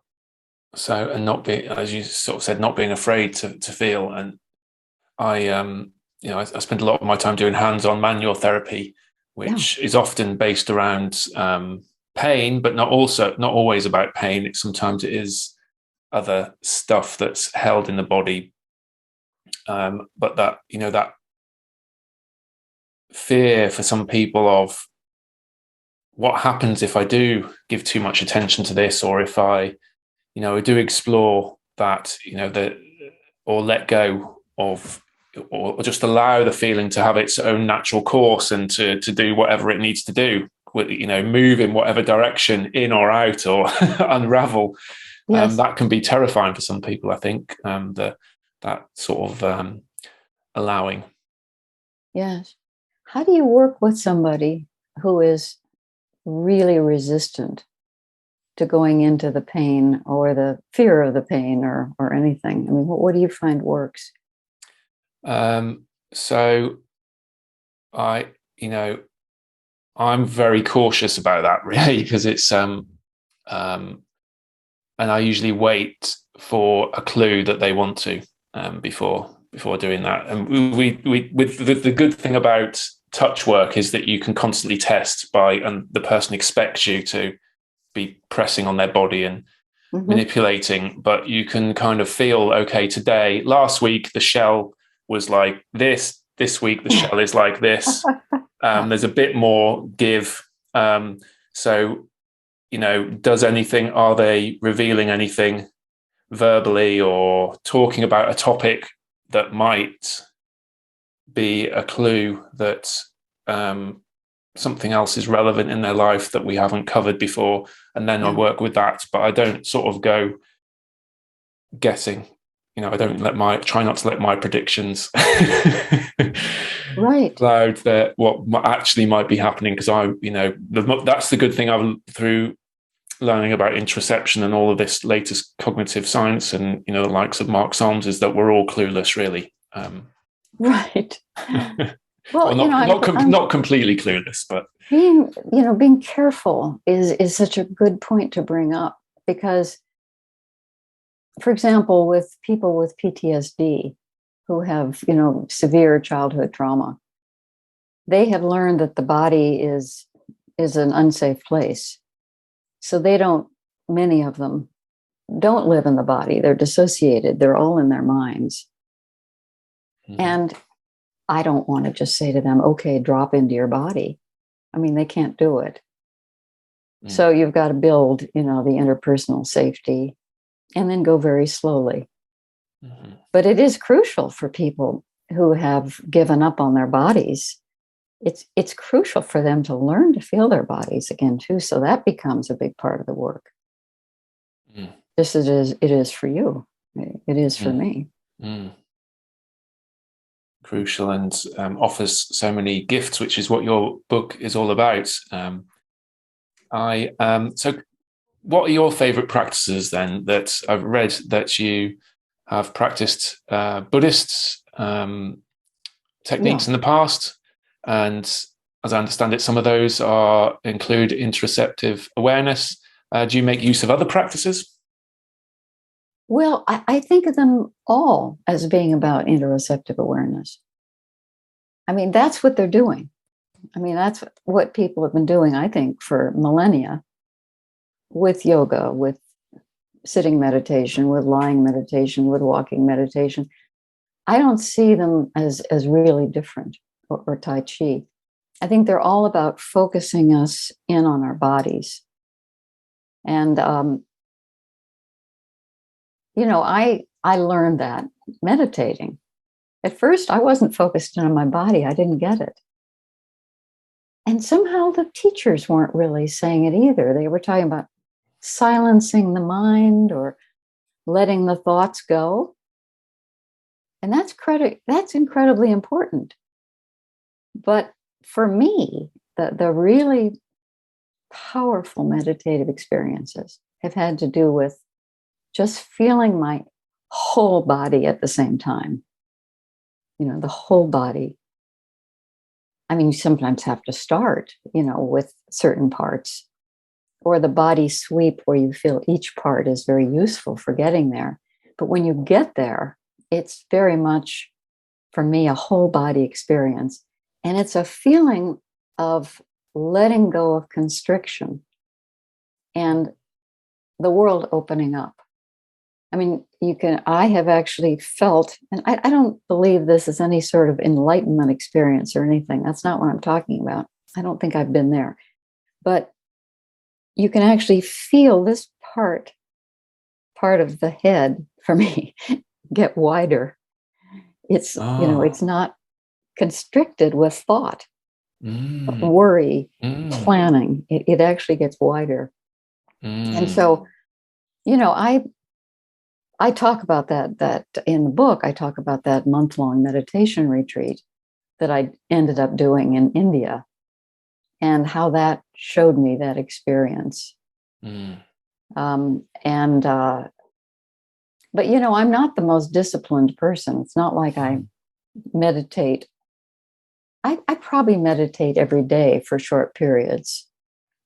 S1: So, and not being, as you sort of said, not being afraid to feel. And I spend a lot of my time doing hands-on manual therapy,
S2: Yeah.
S1: which is often based around pain, but not always about pain. Sometimes it is other stuff that's held in the body. But that fear for some people of what happens if I do give too much attention to this, or if I do explore that, or let go of, or just allow the feeling to have its own natural course and to do whatever it needs to do, move in whatever direction, in or out, or unravel.
S2: Yes.
S1: That can be terrifying for some people, I think, that sort of allowing.
S2: Yes. How do you work with somebody who is really resistant to going into the pain or the fear of the pain or anything? I mean, what do you find works?
S1: So I'm very cautious about that, really, because it's and I usually wait for a clue that they want to before doing that. And we with the good thing about touch work is that you can constantly test and the person expects you to be pressing on their body and manipulating, but you can kind of feel, okay, last week the shell was like this week the shell is like this. There's a bit more give. So, are they revealing anything verbally or talking about a topic that might be a clue that something else is relevant in their life that we haven't covered before? And then I work with that, but I don't sort of go guessing. I don't try not to let my predictions
S2: Right.
S1: cloud that what actually might be happening, because that's the good thing through learning about interoception and all of this latest cognitive science and the likes of Mark Solms, is that we're all clueless, really.
S2: Right. Well,
S1: not completely clueless, but
S2: being careful is such a good point to bring up, because, for example, with people with PTSD who have, severe childhood trauma, they have learned that the body is an unsafe place. So many of them don't live in the body. They're dissociated. They're all in their minds. Mm-hmm. And I don't want to just say to them, okay, drop into your body. I mean, they can't do it. So you've got to build, the interpersonal safety and then go very slowly. Mm-hmm. But it is crucial for people who have given up on their bodies. It's crucial for them to learn to feel their bodies again, too. So that becomes a big part of the work. Just as it is for you. It is for me.
S1: Crucial, and offers so many gifts, which is what your book is all about. So what are your favorite practices then? That I've read that you have practiced Buddhist techniques in the past, and as I understand it, some of those include interoceptive awareness. Do you make use of other practices?
S2: Well, I think of them all as being about interoceptive awareness. I mean, that's what they're doing. I mean, that's what people have been doing, I think, for millennia, with yoga, with sitting meditation, with lying meditation, with walking meditation. I don't see them as really different, or Tai Chi. I think they're all about focusing us in on our bodies. And, I learned that meditating. At first, I wasn't focused in on my body. I didn't get it. And somehow the teachers weren't really saying it either. They were talking about silencing the mind or letting the thoughts go. And that's incredibly important. But for me, the really powerful meditative experiences have had to do with just feeling my whole body at the same time. The whole body. I mean, you sometimes have to start, with certain parts. or the body sweep where you feel each part is very useful for getting there. But when you get there, it's very much, for me, a whole body experience. And it's a feeling of letting go of constriction and the world opening up. I mean, I have actually felt, and I don't believe this is any sort of enlightenment experience or anything. That's not what I'm talking about. I don't think I've been there. But you can actually feel this part of the head, for me, get wider. It's, it's not constricted with thought, worry, planning. It actually gets wider. And so, I talk about that in the book. I talk about that month-long meditation retreat that I ended up doing in India and how that showed me that experience. But, I'm not the most disciplined person. It's not like I meditate. I probably meditate every day for short periods,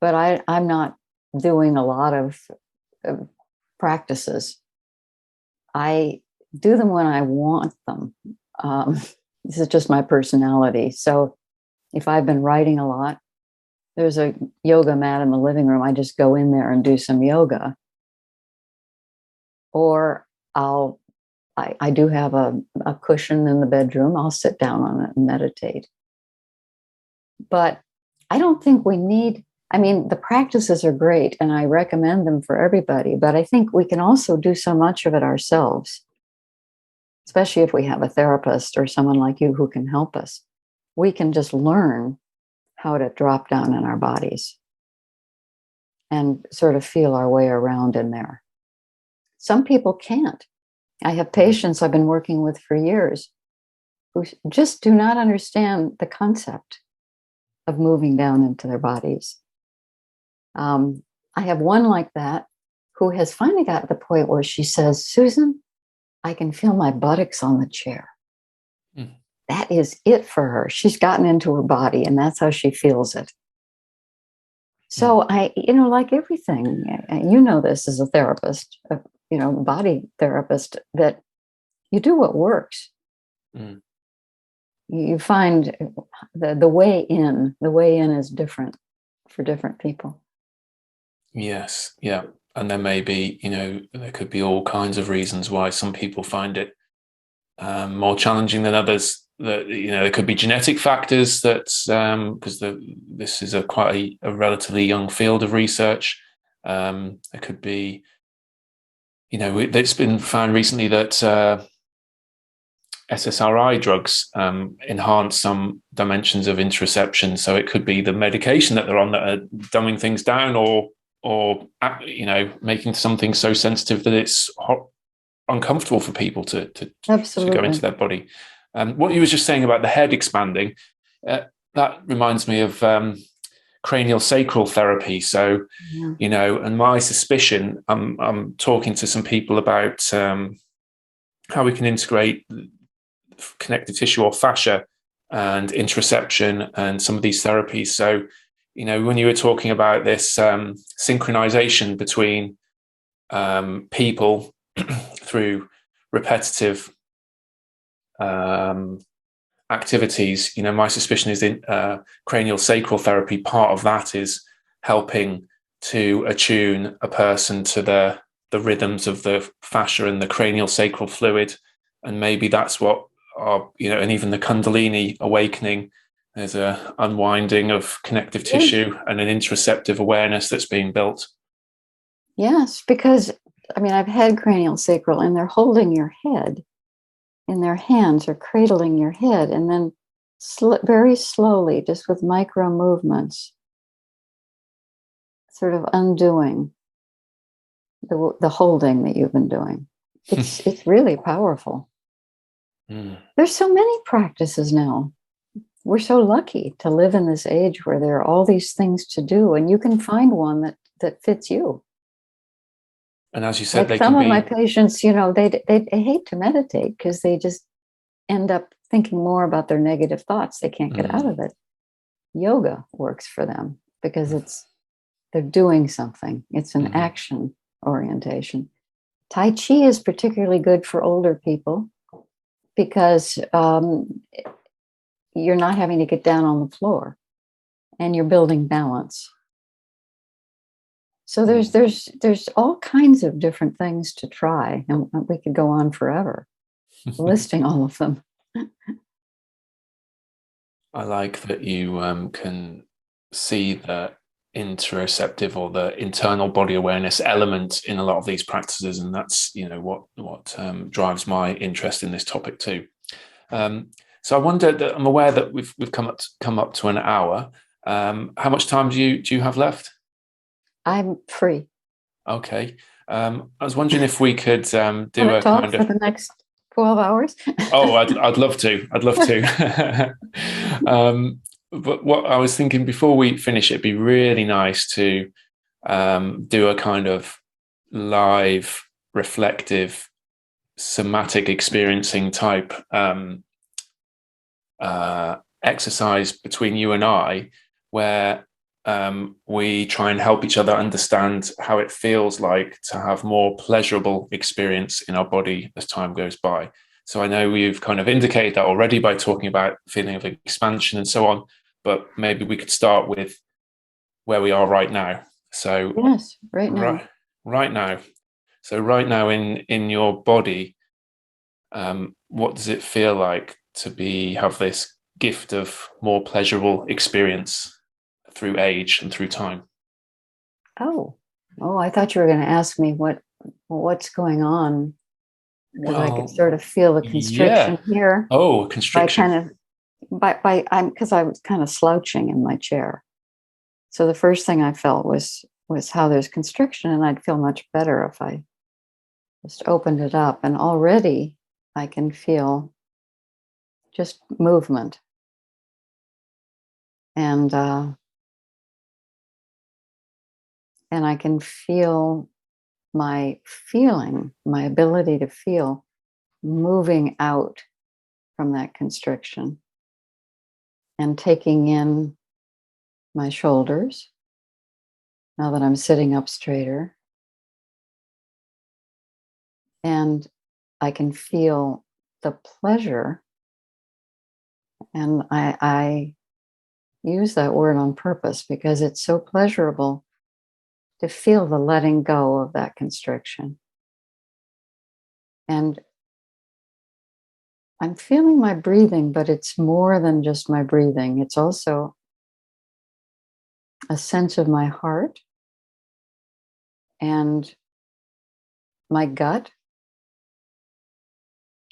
S2: but I'm not doing a lot of practices. I do them when I want them. This is just my personality. So if I've been writing a lot, there's a yoga mat in the living room. I just go in there and do some yoga. Or I do have a cushion in the bedroom. I'll sit down on it and meditate. But I don't think the practices are great and I recommend them for everybody, but I think we can also do so much of it ourselves, especially if we have a therapist or someone like you who can help us. We can just learn how to drop down in our bodies and sort of feel our way around in there. Some people can't. I have patients I've been working with for years who just do not understand the concept of moving down into their bodies. I have one like that who has finally got to the point where she says, Susan, I can feel my buttocks on the chair. That is it for her. She's gotten into her body and that's how she feels it. So like everything, this as a therapist, body therapist, that you do what works. You find the way in. The way in is different for different people.
S1: Yes, yeah. And there may be, there could be all kinds of reasons why some people find it more challenging than others. That there could be genetic factors that because this is quite a relatively young field of research. It could be, it's been found recently that SSRI drugs enhance some dimensions of interoception. So it could be the medication that they're on that are dumbing things down, or making something so sensitive that it's uncomfortable for people to go into their body. What you were just saying about the head expanding, that reminds me of cranial sacral therapy. So, and my suspicion, I'm talking to some people about how we can integrate connective tissue or fascia and interoception and some of these therapies. So, when you were talking about this synchronization between people through repetitive activities, my suspicion is in cranial sacral therapy. Part of that is helping to attune a person to the rhythms of the fascia and the cranial sacral fluid, and maybe that's what and even the Kundalini awakening. There's a unwinding of connective tissue and an interoceptive awareness that's being built.
S2: Yes, because I've had cranial sacral, and they're holding your head in their hands or cradling your head, and then very slowly, just with micro movements, sort of undoing the holding that you've been doing. It's really powerful. There's so many practices now. We're so lucky to live in this age where there are all these things to do, and you can find one that fits you.
S1: And as you said,
S2: like some of my patients, they hate to meditate because they just end up thinking more about their negative thoughts. They can't get out of it. Yoga works for them because they're doing something. It's an action orientation. Tai Chi is particularly good for older people because you're not having to get down on the floor and you're building balance. So there's all kinds of different things to try, and we could go on forever listing all of them.
S1: I like that you can see the interoceptive or the internal body awareness element in a lot of these practices, and that's what drives my interest in this topic too. So I wonder that I'm aware that we've come up to an hour. How much time do you have left?
S2: I'm free.
S1: Okay. I was wondering if we could do a
S2: talk
S1: kind
S2: for
S1: of
S2: the next 12 hours.
S1: Oh, I'd love to. I'd love to. But what I was thinking before we finish, it'd be really nice to do a kind of live, reflective, somatic experiencing type exercise between you and I, where we try and help each other understand how it feels like to have more pleasurable experience in our body as time goes by. So I know we've kind of indicated that already by talking about feeling of expansion and so on, but maybe we could start with where we are right now. So
S2: yes, right now.
S1: Right now. So right now in your body, what does it feel like to have this gift of more pleasurable experience through age and through time?
S2: Oh, I thought you were going to ask me what's going on. Because I could sort of feel the constriction here.
S1: Oh, constriction.
S2: Because I was kind of slouching in my chair. So the first thing I felt was how there's constriction, and I'd feel much better if I just opened it up. And already I can feel just movement. And I can feel my ability to feel moving out from that constriction and taking in my shoulders now that I'm sitting up straighter. And I can feel the pleasure. And I use that word on purpose because it's so pleasurable to feel the letting go of that constriction. And I'm feeling my breathing, but it's more than just my breathing. It's also a sense of my heart and my gut,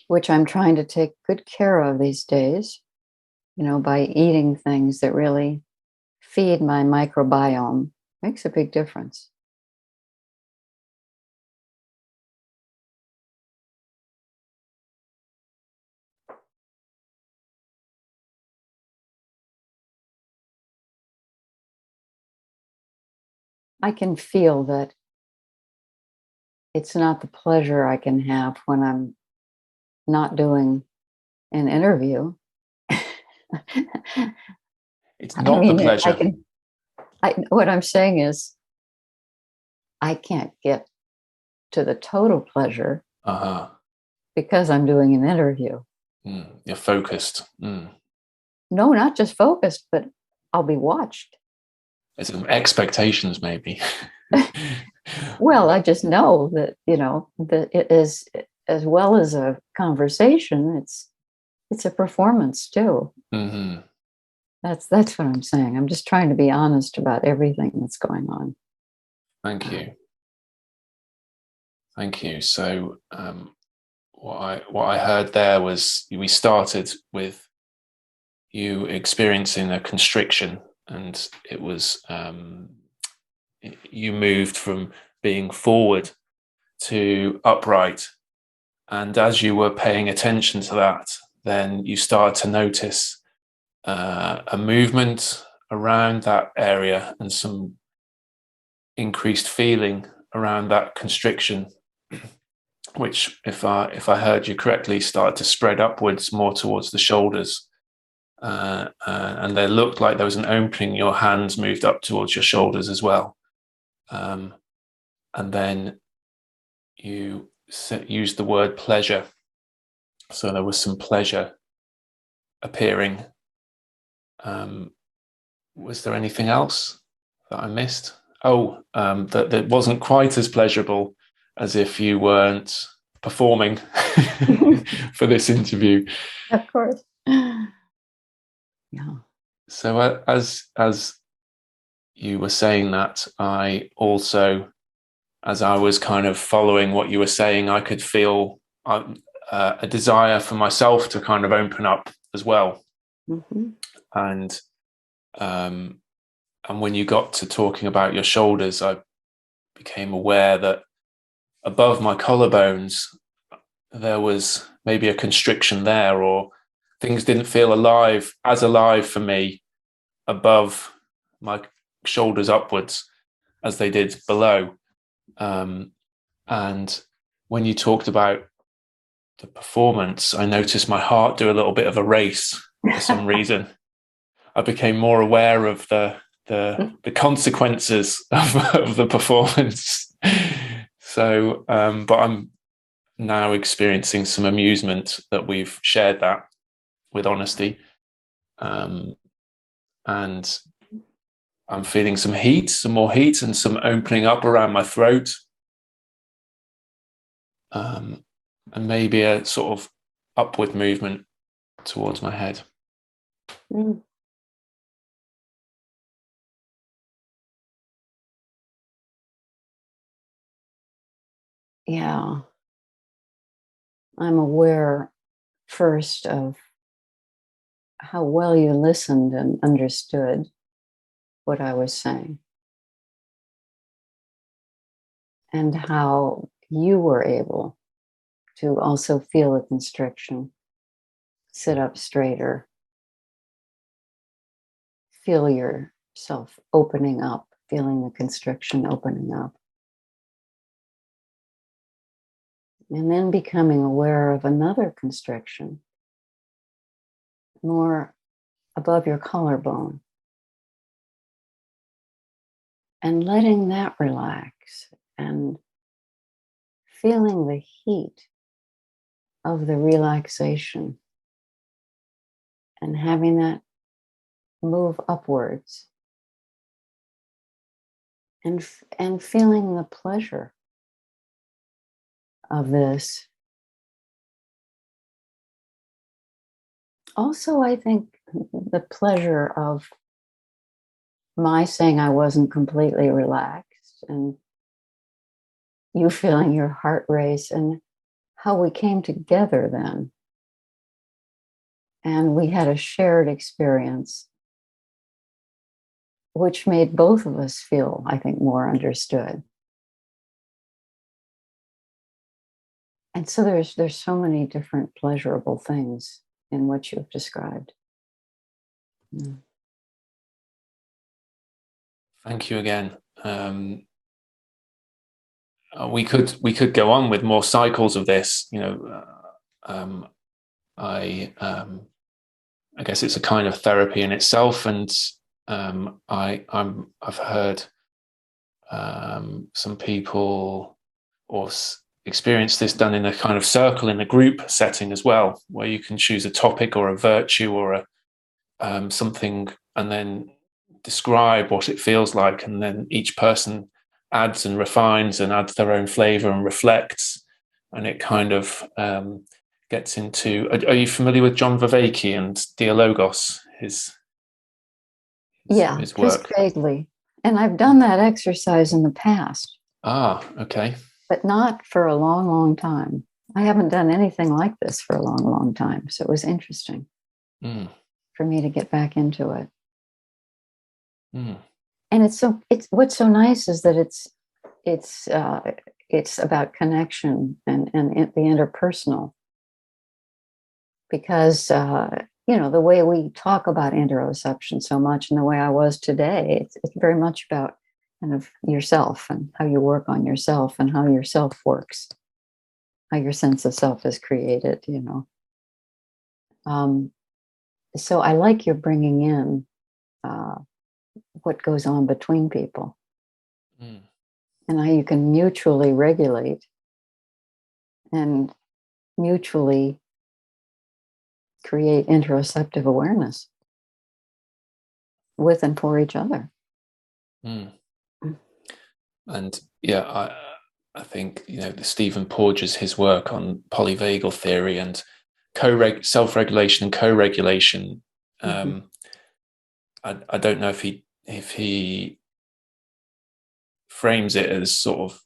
S2: which I'm trying to take good care of these days, by eating things that really feed my microbiome. Makes a big difference. I can feel that it's not the pleasure I can have when I'm not doing an interview.
S1: It's not the pleasure.
S2: What I'm saying is, I can't get to the total pleasure because I'm doing an interview.
S1: You're focused.
S2: No, not just focused, but I'll be watched.
S1: There's some expectations, maybe.
S2: Well, I just know that, that it is, as well as a conversation, it's a performance too.
S1: Mm-hmm.
S2: That's what I'm saying. I'm just trying to be honest about everything that's going on.
S1: Thank you. So what I heard there was we started with you experiencing a constriction, and it was you moved from being forward to upright, and as you were paying attention to that, then you started to notice a movement around that area and some increased feeling around that constriction, which, if I heard you correctly, started to spread upwards more towards the shoulders, and there looked like there was an opening. Your hands moved up towards your shoulders as well. and then you used the word pleasure. So there was some pleasure appearing. Was there anything else that I missed? Oh, that wasn't quite as pleasurable as if you weren't performing for this interview.
S2: Of course. Yeah.
S1: So as you were saying that, I also, as I was kind of following what you were saying, I could feel a desire for myself to kind of open up as well.
S2: Mm-hmm.
S1: And when you got to talking about your shoulders, I became aware that above my collarbones, there was maybe a constriction there, or things didn't feel alive for me above my shoulders upwards as they did below. And when you talked about the performance, I noticed my heart do a little bit of a race for some reason. I became more aware of the consequences of the performance. So, but I'm now experiencing some amusement that we've shared that with honesty. And I'm feeling some more heat and some opening up around my throat. And maybe a sort of upward movement towards my head.
S2: Mm. Yeah. I'm aware first of how well you listened and understood what I was saying, and how you were able to also feel the constriction, sit up straighter, feel yourself opening up, feeling the constriction opening up. And then becoming aware of another constriction, more above your collarbone, and letting that relax and feeling the heat of the relaxation and having that move upwards, and feeling the pleasure of this. Also, I think the pleasure of my saying I wasn't completely relaxed, and you feeling your heart race, and how we came together then. And we had a shared experience, which made both of us feel, I think, more understood. And so there's so many different pleasurable things in what you've described. Mm.
S1: Thank you again. We could go on with more cycles of this. I guess it's a kind of therapy in itself, and I've heard some people experience this done in a kind of circle in a group setting as well, where you can choose a topic or a virtue or a something, and then describe what it feels like, and then each person adds and refines and adds their own flavor and reflects, and it kind of gets into. Are you familiar with John Vervaeke and Dialogos? His
S2: Just
S1: work.
S2: vaguely. And I've done that exercise in the past.
S1: Okay.
S2: But not for a long, long time. I haven't done anything like this for a long, long time. So it was interesting for me to get back into it. And it's what's so nice is that it's about connection and the interpersonal, because the way we talk about interoception so much, and the way I was today, it's very much about kind of yourself and how you work on yourself and how your self works, how your sense of self is created. So I like your bringing in what goes on between people. and how you can mutually regulate and mutually create interoceptive awareness with and for each other.
S1: Mm. And yeah, I think, you know, Stephen Porges, his work on polyvagal theory and self-regulation and co-regulation. I don't know if he frames it as sort of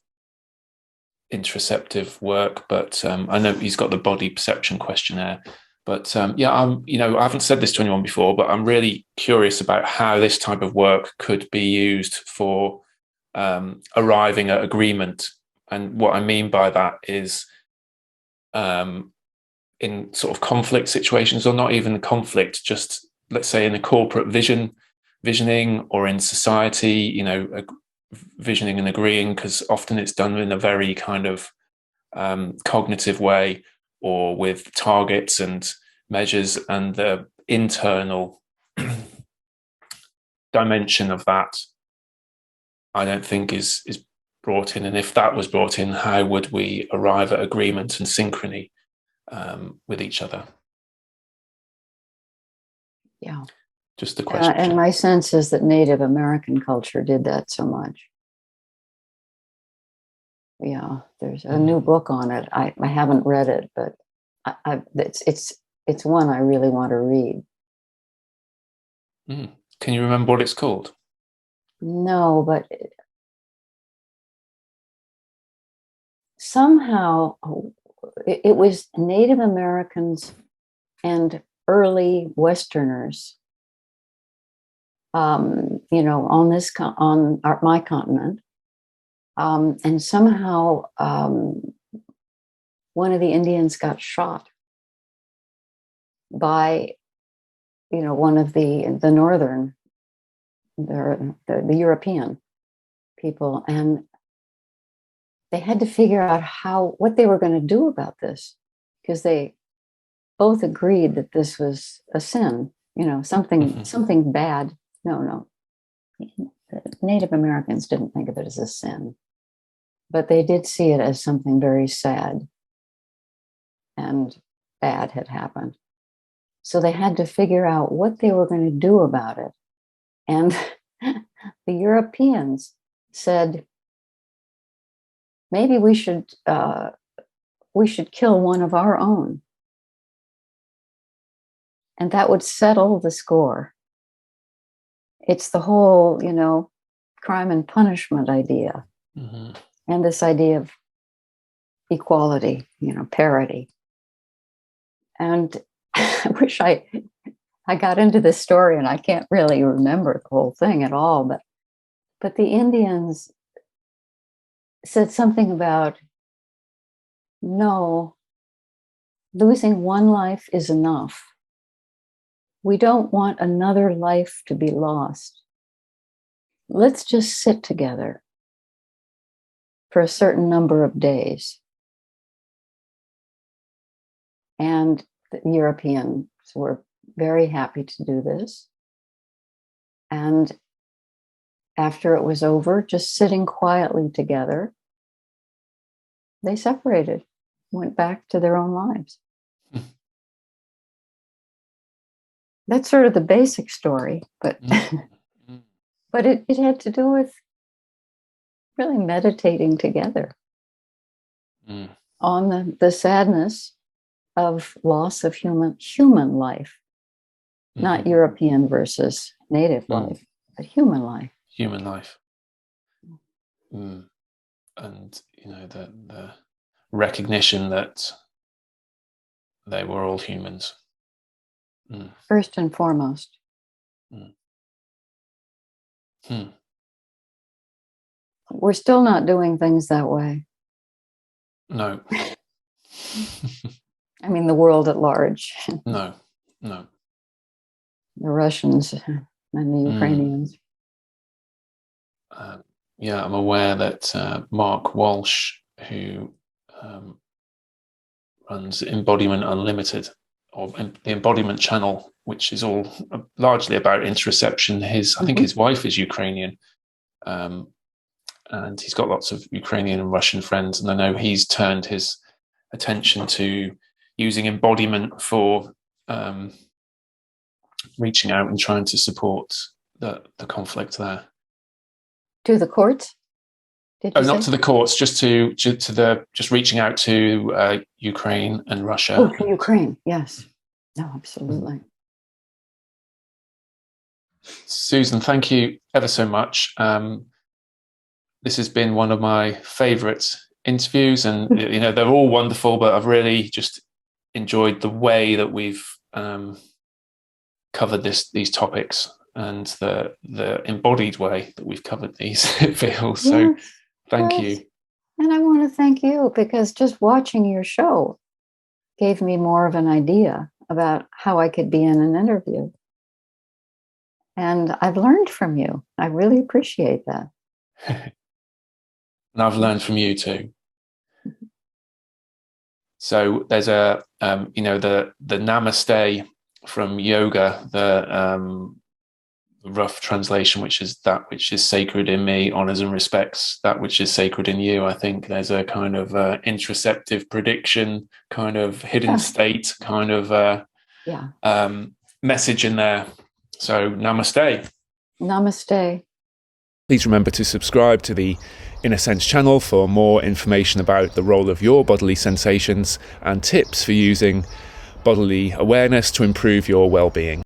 S1: interoceptive work, but I know he's got the body perception questionnaire. But yeah, I haven't said this to anyone before, but I'm really curious about how this type of work could be used for arriving at agreement. And what I mean by that is in sort of conflict situations, or not even conflict, just let's say in a corporate visioning, or in society, you know, visioning and agreeing, because often it's done in a very kind of cognitive way, or with targets and measures, and the internal dimension of that I don't think is brought in. And if that was brought in, how would we arrive at agreement and synchrony with each other?
S2: Yeah.
S1: Just the question.
S2: And my sense is that Native American culture did that so much. Yeah, there's a new book on it. I haven't read it, but it's one I really want to read.
S1: Can you remember what it's called?
S2: No, but somehow it was Native Americans and early Westerners, you know, on my continent. And somehow one of the Indians got shot by, you know, one of the northern, the European people, and they had to figure out what they were going to do about this, because they both agreed that this was a sin, you know, something bad. No, Native Americans didn't think of it as a sin, but they did see it as something very sad and bad had happened. So they had to figure out what they were going to do about it. And the Europeans said, maybe we should kill one of our own. And that would settle the score. It's the whole, you know, crime and punishment idea. And this idea of equality, you know, parity. And I wish I got into this story, and I can't really remember the whole thing at all, but the Indians said something about, no, losing one life is enough. We don't want another life to be lost. Let's just sit together for a certain number of days. And the Europeans were very happy to do this. And after it was over, just sitting quietly together, they separated, went back to their own lives. That's sort of the basic story, but but it had to do with really meditating together on the sadness of loss of human life, not European versus native life, but human life.
S1: Human life. And, you know, the recognition that they were all humans.
S2: First and foremost. We're still not doing things that way.
S1: No.
S2: I mean, the world at large.
S1: No.
S2: The Russians and the Ukrainians.
S1: Yeah, I'm aware that Mark Walsh, who runs Embodiment Unlimited, or the Embodiment channel, which is all largely about interoception. I think his wife is Ukrainian, and he's got lots of Ukrainian and Russian friends, and I know he's turned his attention to using embodiment for reaching out and trying to support the conflict there.
S2: To the courts?
S1: Not to the courts, just reaching out to Ukraine and Russia.
S2: Oh, to Ukraine, yes. No, absolutely.
S1: Susan, thank you ever so much. This has been one of my favourite interviews, and they're all wonderful, but I've really just enjoyed the way that we've covered these topics, and the embodied way that we've covered these, it feels. So thank you.
S2: And I want to thank you, because just watching your show gave me more of an idea about how I could be in an interview. And I've learned from you. I really appreciate that.
S1: And I've learned from you too. So there's the namaste from yoga, the rough translation, which is that which is sacred in me honors and respects that which is sacred in you. I think there's a kind of interoceptive prediction, kind of hidden state, kind of message in there. So namaste.
S2: Namaste.
S1: Please remember to subscribe to the In a Sense channel for more information about the role of your bodily sensations and tips for using bodily awareness to improve your well-being.